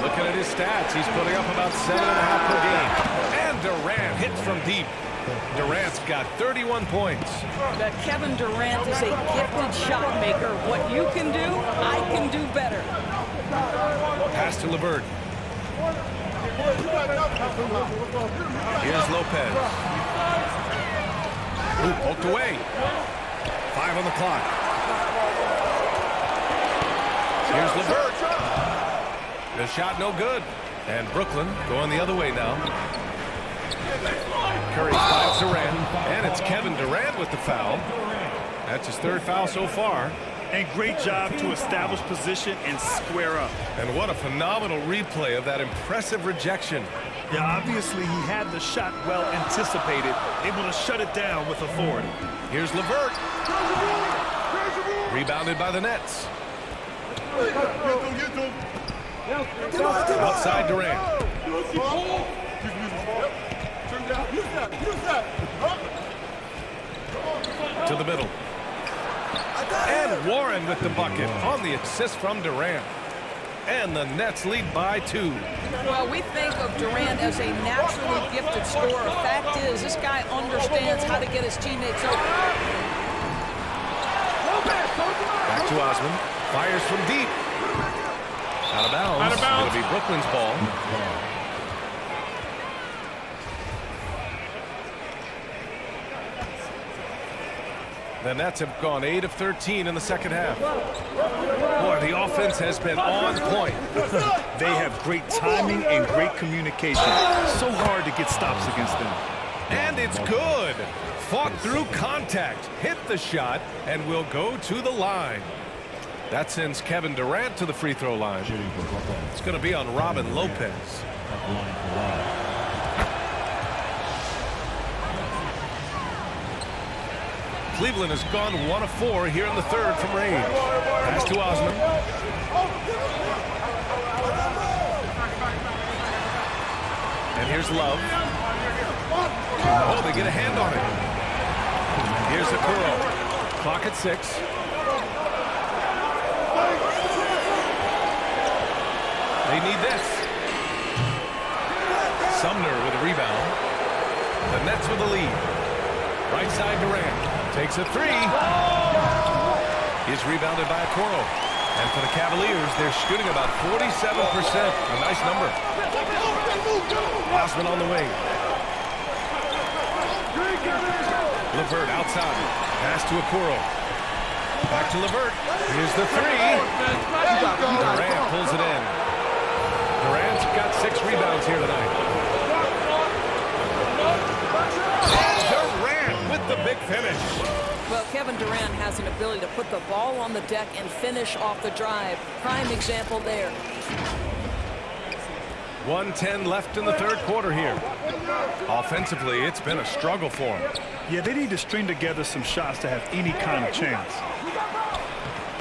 Looking at his stats, he's putting up about 7.5 per game. And Durant hits from deep. Durant's got 31 points. Kevin Durant is a gifted shot maker. What you can do, I can do better. Pass to LeVert. Here's Lopez. Ooh, poked away. 5 on the clock. Here's LeVert. The shot no good. And Brooklyn going the other way now. Curry finds Durant. And it's Kevin Durant with the foul. That's his 3rd foul so far. And great job to establish position and square up. And what a phenomenal replay of that impressive rejection. Yeah, obviously he had the shot well anticipated, able to shut it down with authority. Here's LeVert. Rebounded by the Nets. Outside Durant. To the middle. And Warren with the bucket on the assist from Durant. And the Nets lead by 2. Well, we think of Durant as a naturally gifted scorer. Fact is, this guy understands how to get his teammates open. Back to Osman. Fires from deep. Out of bounds. Out of bounds. It'll be Brooklyn's ball. The Nets have gone 8 of 13 in the second half. Boy, the offense has been on point. They have great timing and great communication. So hard to get stops against them. And it's good. Fought through contact, hit the shot, and will go to the line. That sends Kevin Durant to the free throw line. It's going to be on Robin Lopez. Cleveland has gone 1 of 4 here in the third from range. Pass to Osman. And here's Love. Oh, they get a hand on it. Here's Okoro. Clock at 6. They need this. Sumner with a rebound. The Nets with the lead. Right side Durant. Takes a 3. He's rebounded by Okoro. And for the Cavaliers, they're shooting about 47%. A nice number. Osman on the wing. LeVert outside. Pass to Okoro. Back to LeVert. Here's the 3. Durant pulls it in. Durant's got 6 rebounds here tonight. And Durant with the big finish. Well, Kevin Durant has an ability to put the ball on the deck and finish off the drive. Prime example there. 1:10 left in the third quarter here. Offensively, it's been a struggle for them. Yeah, they need to string together some shots to have any kind of chance.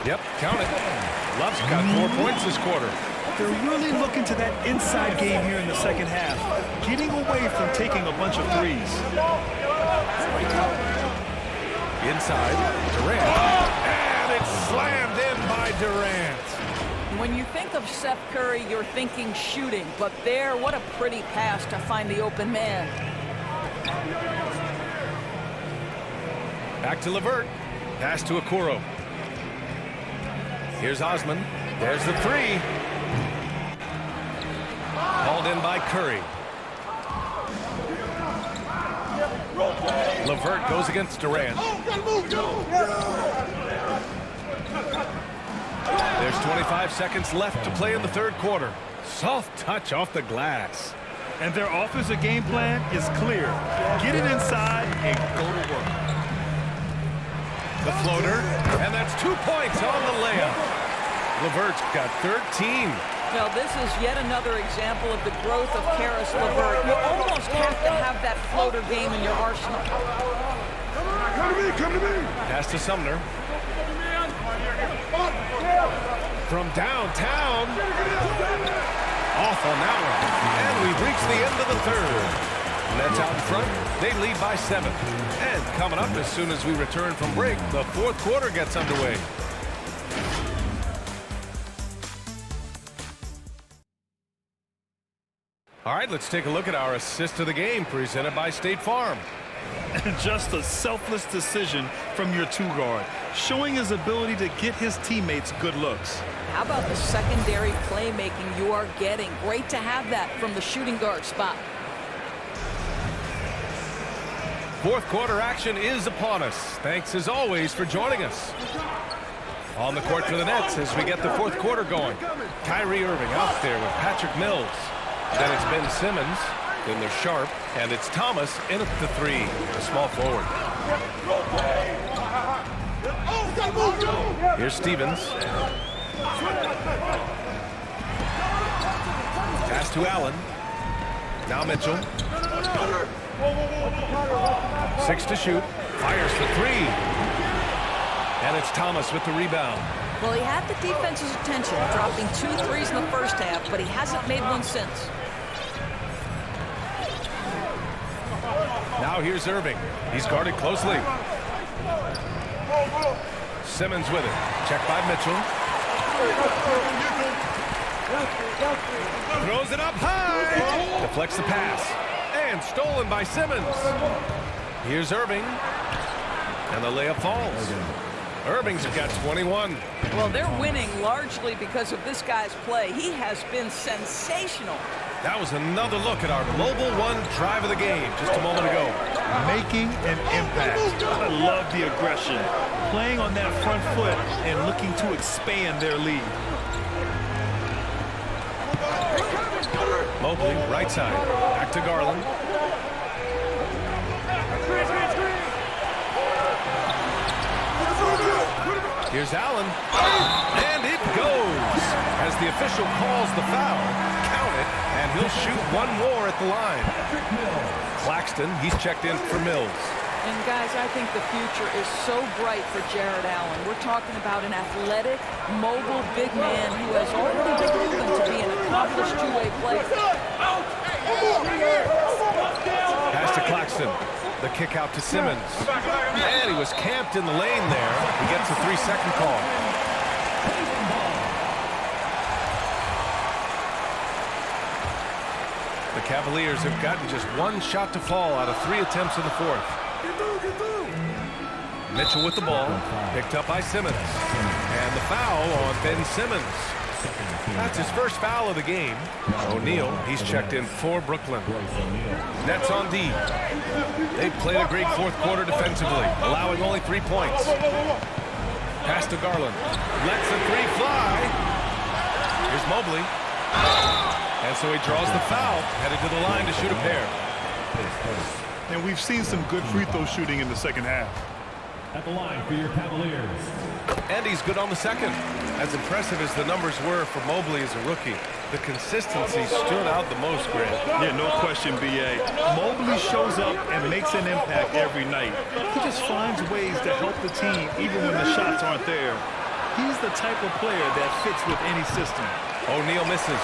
Yep, count it. Love's got 4 points this quarter. They're really looking to that inside game here in the second half, getting away from taking a bunch of threes. Inside, Durant. And it's slammed in by Durant. When you think of Seth Curry, you're thinking shooting. But there, what a pretty pass to find the open man. Back to LeVert. Pass to Okoro. Here's Osman. There's the 3. Hauled in by Curry. LeVert goes against Durant. There's 25 seconds left to play in the third quarter. Soft touch off the glass. And their offensive game plan is clear. Get it inside and go to work. The floater, and that's 2 points on the layup. LeVert's got 13. Now, this is yet another example of the growth of Karis LeVert. You almost have to have that floater game in your arsenal. Come to me. Pass to Sumner. From downtown. Off on that one. And we've reached the end of the third. Nets out in front. They lead by 7. And coming up as soon as we return from break, the fourth quarter gets underway. All right, let's take a look at our assist of the game presented by State Farm. Just a selfless decision from your 2-guard, showing his ability to get his teammates good looks. How about the secondary playmaking you are getting? Great to have that from the shooting guard spot. Fourth quarter action is upon us. Thanks as always for joining us. On the court for the Nets as we get the fourth quarter going. Kyrie Irving out there with Patrick Mills. Then it's Ben Simmons. Then there's Sharp. And it's Thomas in at the 3, the small forward. Here's Stevens. Pass to Allen. Now Mitchell. 6 to shoot. Fires for 3. And it's Thomas with the rebound. Well, he had the defense's attention, dropping 2 threes in the first half, but he hasn't made one since. Now here's Irving. He's guarded closely. Simmons with it. Checked by Mitchell. Throws it up high. Deflects the pass. And stolen by Simmons. Here's Irving. And the layup falls. Irving's got 21. Well, they're winning largely because of this guy's play. He has been sensational. That was another look at our Mobile One drive of the game just a moment ago. Making an impact. I love the aggression. Playing on that front foot and looking to expand their lead. Mobley, right side. Back to Garland. Here's Allen. And it goes. As the official calls the foul, count it, and he'll shoot one more at the line. Claxton, he's checked in for Mills. And guys, I think the future is so bright for Jared Allen. We're talking about an athletic, mobile big man who has already proven to be an accomplished two-way player. Pass to Claxton. The kick out to Simmons. And he was camped in the lane there. He gets a 3-second call. The Cavaliers have gotten just one shot to fall out of 3 attempts in the fourth. Mitchell with the ball, picked up by Simmons. And the foul on Ben Simmons. That's his first foul of the game. O'Neal, he's checked in for Brooklyn. Nets on D. They've played a great fourth quarter defensively, allowing only 3 points. Pass to Garland. Lets the three fly. Here's Mobley. And so he draws the foul, headed to the line to shoot a pair. And we've seen some good free throw shooting in the second half. At the line for your Cavaliers. And he's good on the second. As impressive as the numbers were for Mobley as a rookie, the consistency stood out the most, Grant. Yeah, no question, B.A. Mobley shows up and makes an impact every night. He just finds ways to help the team even when the shots aren't there. He's the type of player that fits with any system. O'Neal misses.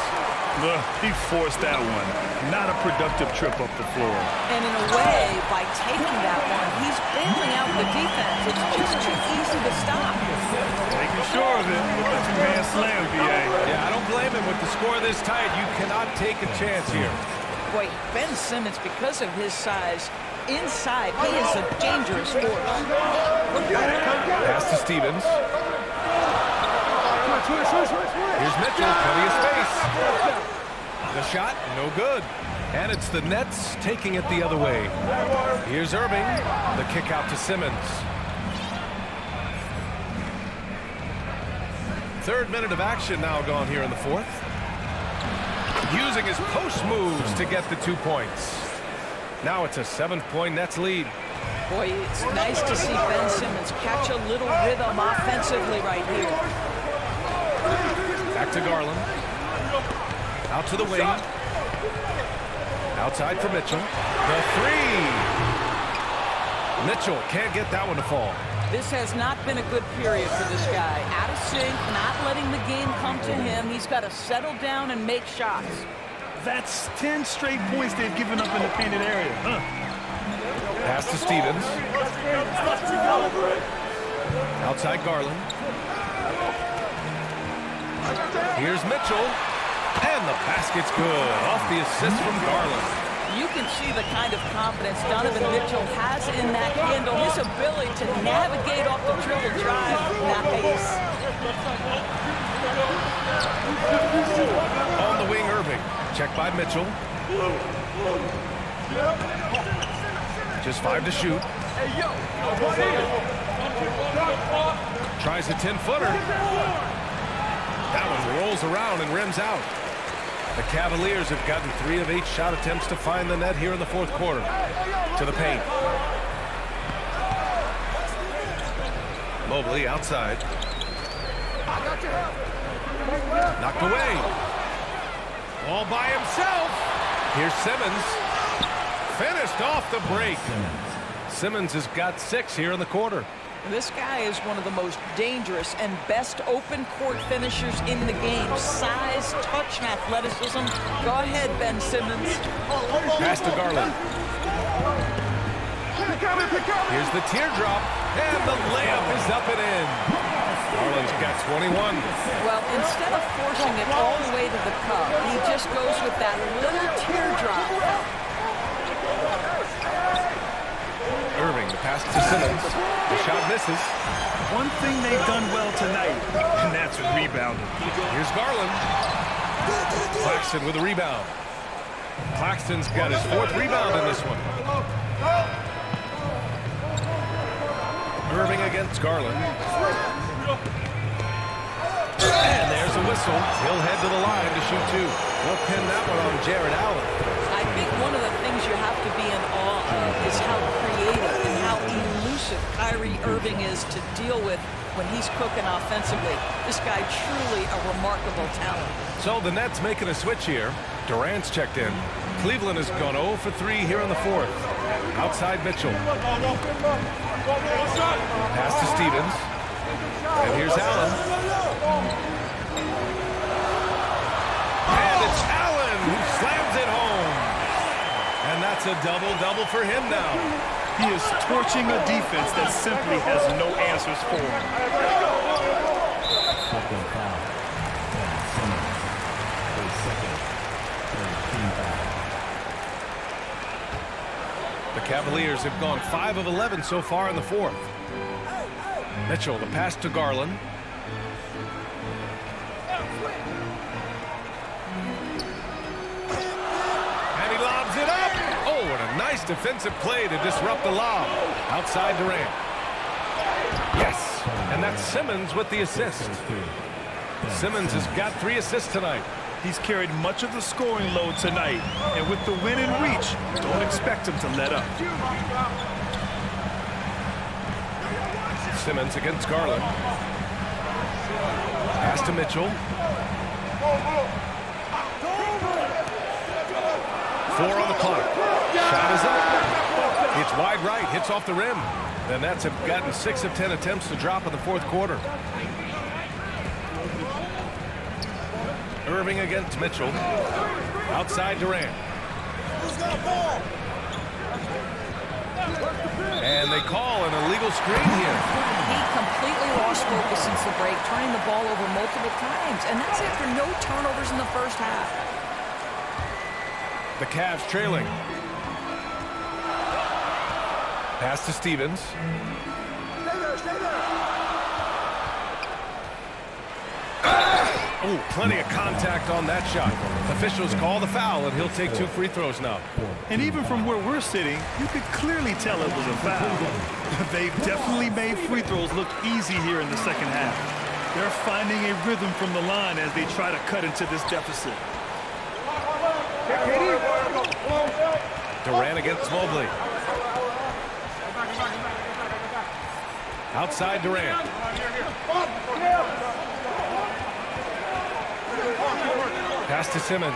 He forced that one. Not a productive trip up the floor. And in a way, by taking that one, he's bailing out the defense. It's just too easy to stop. Making sure of it with the two-man slam, B.A. Yeah, I don't blame him. With the score this tight, you cannot take a chance here. Boy, Ben Simmons, because of his size, inside, he is a dangerous force. Pass to Stevens. Here's Mitchell, plenty of space. The shot, no good. And it's the Nets taking it the other way. Here's Irving, the kick out to Simmons. Third minute of action now gone here in the fourth. Using his post moves to get the 2 points. Now it's a 7-point Nets lead. Boy, it's nice to see Ben Simmons catch a little rhythm offensively right here. Back to Garland. Out to the wing. Outside for Mitchell. The three. Mitchell can't get that one to fall. This has not been a good period for this guy. Out of sync, not letting the game come to him. He's got to settle down and make shots. That's 10 straight points they've given up in the painted area. Pass to Stevens. Outside Garland. Here's Mitchell. And the basket's good. Off the assist from Garland. You can see the kind of confidence Donovan Mitchell has in that handle. His ability to navigate off the dribble drive. Nice. On the wing, Irving. Checked by Mitchell. Just 5 to shoot. Tries a 10-footer. That one rolls around and rims out. The Cavaliers have gotten 3 of 8 shot attempts to find the net here in the fourth quarter. To the paint. Mobley outside. Knocked away. All by himself. Here's Simmons. Finished off the break. Simmons has got 6 here in the quarter. This guy is one of the most dangerous and best open court finishers in the game. Size, touch, and athleticism. Go ahead, Ben Simmons. Pass to Garland. Here's the teardrop, and the layup is up and in. Garland's got 21. Well, instead of forcing it all the way to the cup, he just goes with that little teardrop. Irving, the pass to Simmons. The shot misses. One thing they've done well tonight, and that's rebounding. Here's Garland. Claxton with a rebound. Claxton's got his 4th rebound in this one. Irving against Garland. And there's a whistle. He'll head to the line to shoot 2. They'll pin that one on Jared Allen. I think one of the things you have to be in awe of is how creative and how elusive Kyrie Irving is to deal with when he's cooking offensively. This guy truly a remarkable talent. So the Nets making a switch here. Durant's checked in. Cleveland has gone 0 for 3 here in the 4th. Outside Mitchell. Pass to Stevens. And here's Allen. And it's Allen who slams it home. And that's a double-double for him now. He is torching a defense that simply has no answers for him. The Cavaliers have gone 5 of 11 so far in the 4th. Mitchell, the pass to Garland. And he lobs it up. Oh, and a nice defensive play to disrupt the lob. Outside Durant. Yes, and that's Simmons with the assist. Simmons has got 3 assists tonight. He's carried much of the scoring load tonight, and with the win in reach, don't expect him to let up. Simmons against Garland. Pass to Mitchell. 4 on the clock. Shot is up. It's wide right, hits off the rim. The Nets have gotten 6 of 10 attempts to drop in the 4th quarter. Irving against Mitchell. Outside Durant. And they call an illegal screen here. He completely lost focus since the break, turning the ball over multiple times. And that's after no turnovers in the first half. The Cavs trailing. Pass to Stevens. Oh, plenty of contact on that shot. Officials call the foul, and he'll take 2 free throws now. And even from where we're sitting, you could clearly tell it was a foul. They've definitely made free throws look easy here in the second half. They're finding a rhythm from the line as they try to cut into this deficit. Durant against Mobley. Outside Durant. Pass to Simmons.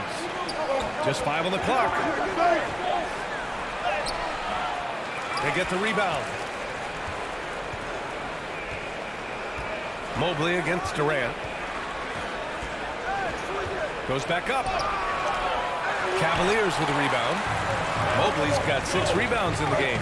Just 5 on the clock. They get the rebound. Mobley against Durant. Goes back up. Cavaliers with a rebound. Mobley's got 6 rebounds in the game.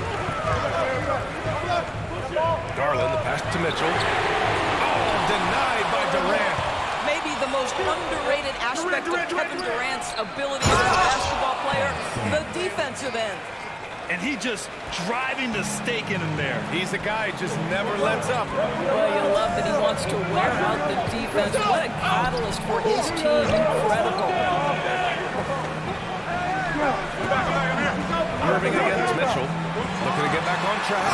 Garland, the pass to Mitchell. Oh, denied by Durant. Maybe the most underrated aspect of Kevin Durant's ability as a basketball player, the defensive end. And he just driving the stake in him there. He's a guy just never lets up. Well, you love that he wants to wear out the defense. What a catalyst for his team. Incredible. Irving against Mitchell. Looking to get back on track.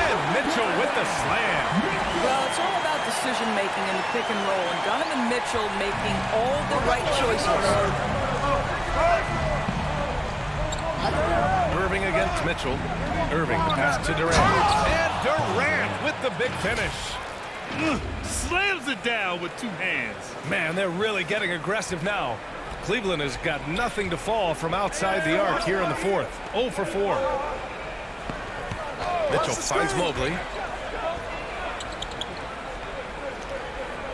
And Mitchell with the slam. Well, it's all about decision-making in the pick and roll, and Donovan Mitchell making all the right choices. Irving against Mitchell. Irving, the pass to Durant. And Durant with the big finish. Slams it down with 2 hands. Man, they're really getting aggressive now. Cleveland has got nothing to fall from outside the arc here in the 4th. 0 for 4. Mitchell finds Mobley.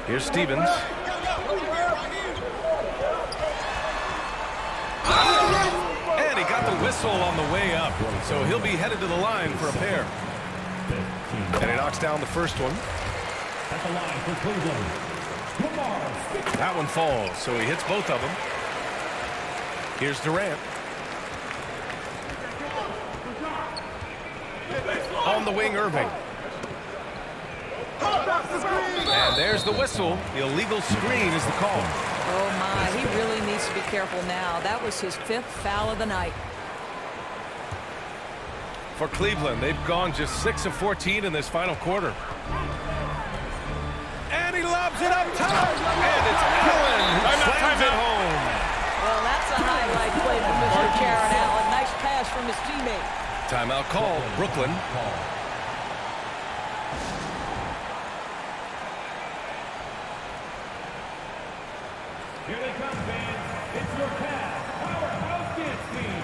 Here's Stevens. And he got the whistle on the way up, so he'll be headed to the line for a pair. And he knocks down the first one. At the line for Cleveland. That one falls, so he hits both of them. Here's Durant. On the wing, Irving. And there's the whistle. The illegal screen is the call. Oh, my. He really needs to be careful now. That was his 5th foul of the night. For Cleveland, they've gone just 6 of 14 in this final quarter. And he lobs it up top. And it's Allen who slams it home. Well, that's a highlight play from Mr. Jared Allen. Nice pass from his teammate. Timeout called. Brooklyn. Here they come, fans. It's your Cavs Powerhouse Dance Team.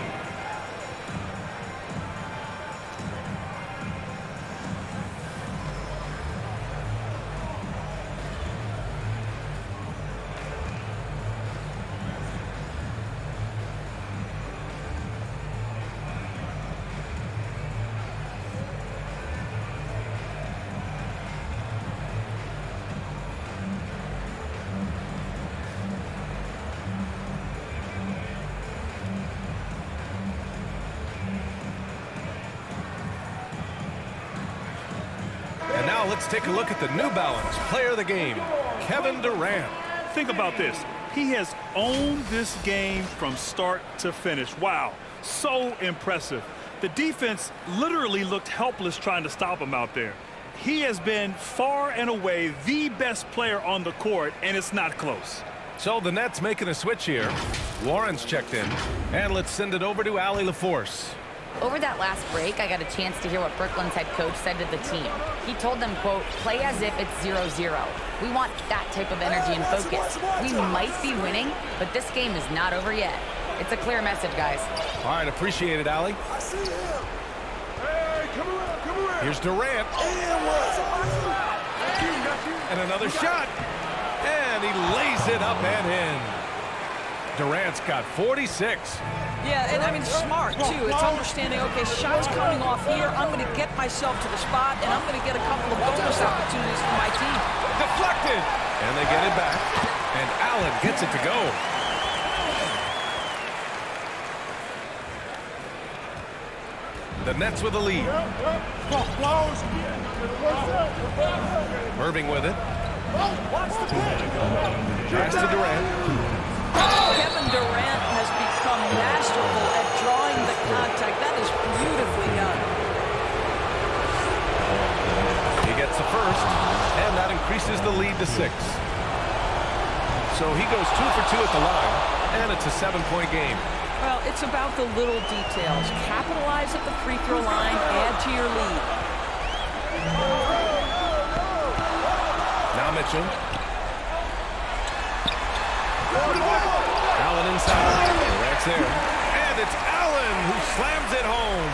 And now let's take a look at the New Balance player of the game, Kevin Durant. Think about this. He has owned this game from start to finish. Wow, so impressive. The defense literally looked helpless trying to stop him out there. He has been far and away the best player on the court, and it's not close. So the Nets making a switch here. Warren's checked in. And let's send it over to Allie LaForce. Over that last break, I got a chance to hear what Brooklyn's head coach said to the team. He told them, quote, play as if it's 0-0. We want that type of energy and focus. We might be winning, but this game is not over yet. It's a clear message, guys. All right, appreciate it, Allie. I see him. Hey, come around. Here's Durant. And another shot. And he lays it up and in. Durant's got 46. Yeah, and I mean, smart, too. It's understanding, okay, shots coming off here. I'm going to get myself to the spot, and I'm going to get a couple of bonus opportunities for my team. Deflected. And they get it back. And Allen gets it to go. The Nets with the lead. Irving with it. Pass to Durant. Kevin Durant has become masterful at drawing the contact. That is beautifully done. He gets the first, and that increases the lead to 6. So he goes 2 for 2 at the line, and it's a 7-point game. Well, it's about the little details. Capitalize at the free throw line, add to your lead. Now Mitchell. Allen inside. Durant's there. And it's Allen who slams it home.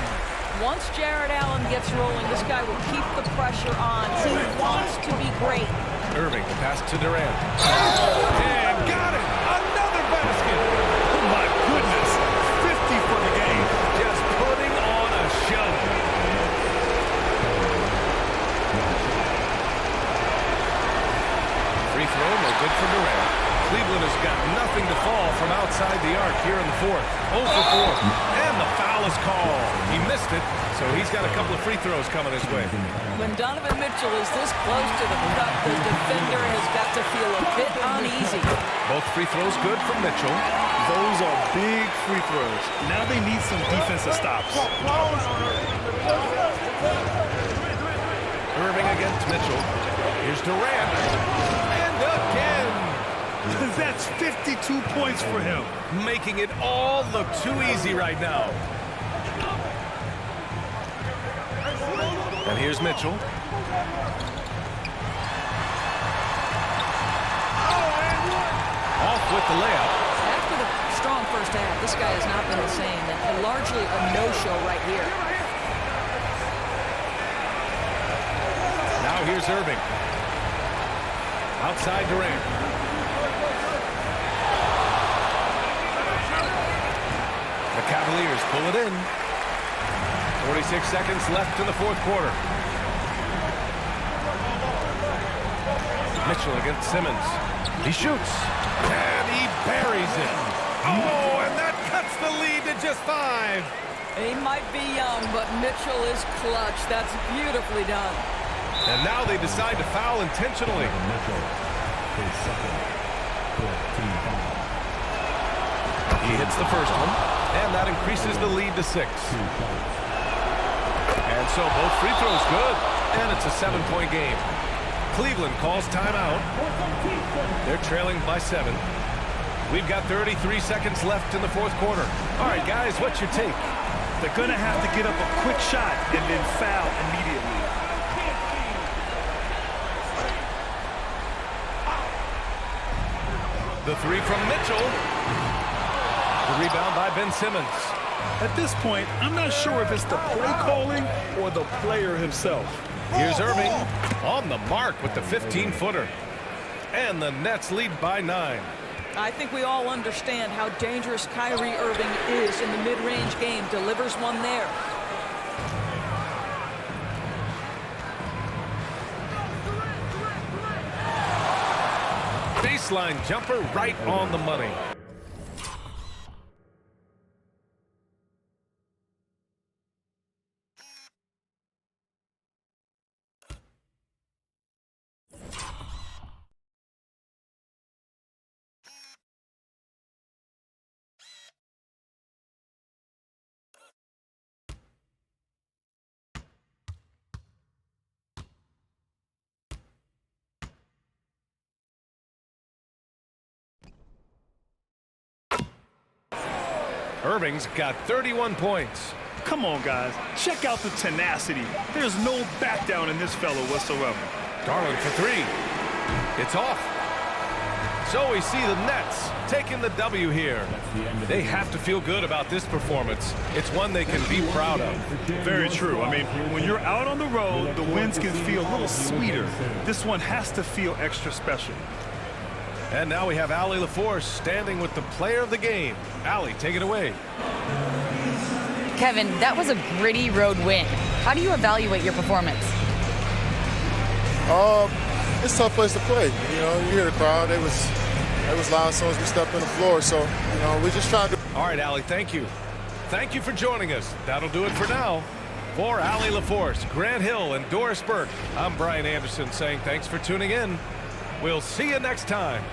Once Jared Allen gets rolling, this guy will keep the pressure on. He wants to be great. Irving, the pass to Durant. And got it! Another basket! Oh, my goodness. 50 for the game. Just putting on a show. Free throw, no good for Durant. Cleveland has got nothing to fall from outside the arc here in the 4th. 0 for 4. And the foul is called. He missed it, so he's got a couple of free throws coming his way. When Donovan Mitchell is this close to the cup, the defender has got to feel a bit uneasy. Both free throws good from Mitchell. Those are big free throws. Now they need some defensive stops. Irving against Mitchell. Here's Durant. And again. That's 52 points for him. Making it all look too easy right now. And here's Mitchell. Off with the layup. After the strong first half, this guy has not been the same. And largely a no-show right here. Now here's Irving. Outside Durant. The Cavaliers pull it in. 46 seconds left in the fourth quarter. Mitchell against Simmons. He shoots, and he buries it. Oh, and that cuts the lead to just 5. He might be young, but Mitchell is clutch. That's beautifully done. And now they decide to foul intentionally. He hits the first one, and that increases the lead to 6. And so both free throws good, and it's a 7-point game. Cleveland calls timeout. They're trailing by 7. We've got 33 seconds left in the fourth quarter. All right, guys, what's your take? They're going to have to get up a quick shot and then foul immediately. The three from Mitchell. The rebound by Ben Simmons. At this point, I'm not sure if it's the play calling or the player himself. Here's Irving on the mark with the 15-footer. And the Nets lead by 9. I think we all understand how dangerous Kyrie Irving is in the mid-range game. Delivers one there. Baseline jumper right on the money. Irving's got 31 points. Come on, guys. Check out the tenacity. There's no back down in this fellow whatsoever. Garland for 3. It's off. So we see the Nets taking the W here. They have to feel good about this performance. It's one they can be proud of. Very true. I mean, when you're out on the road, the wins can feel a little sweeter. This one has to feel extra special. And now we have Allie LaForce standing with the player of the game. Allie, take it away. Kevin, that was a gritty road win. How do you evaluate your performance? It's a tough place to play. You know, you hear the crowd. It was loud as soon as we stepped on the floor. So, you know, we just tried to. All right, Allie, thank you. Thank you for joining us. That'll do it for now. For Allie LaForce, Grant Hill, and Doris Burke, I'm Brian Anderson saying thanks for tuning in. We'll see you next time.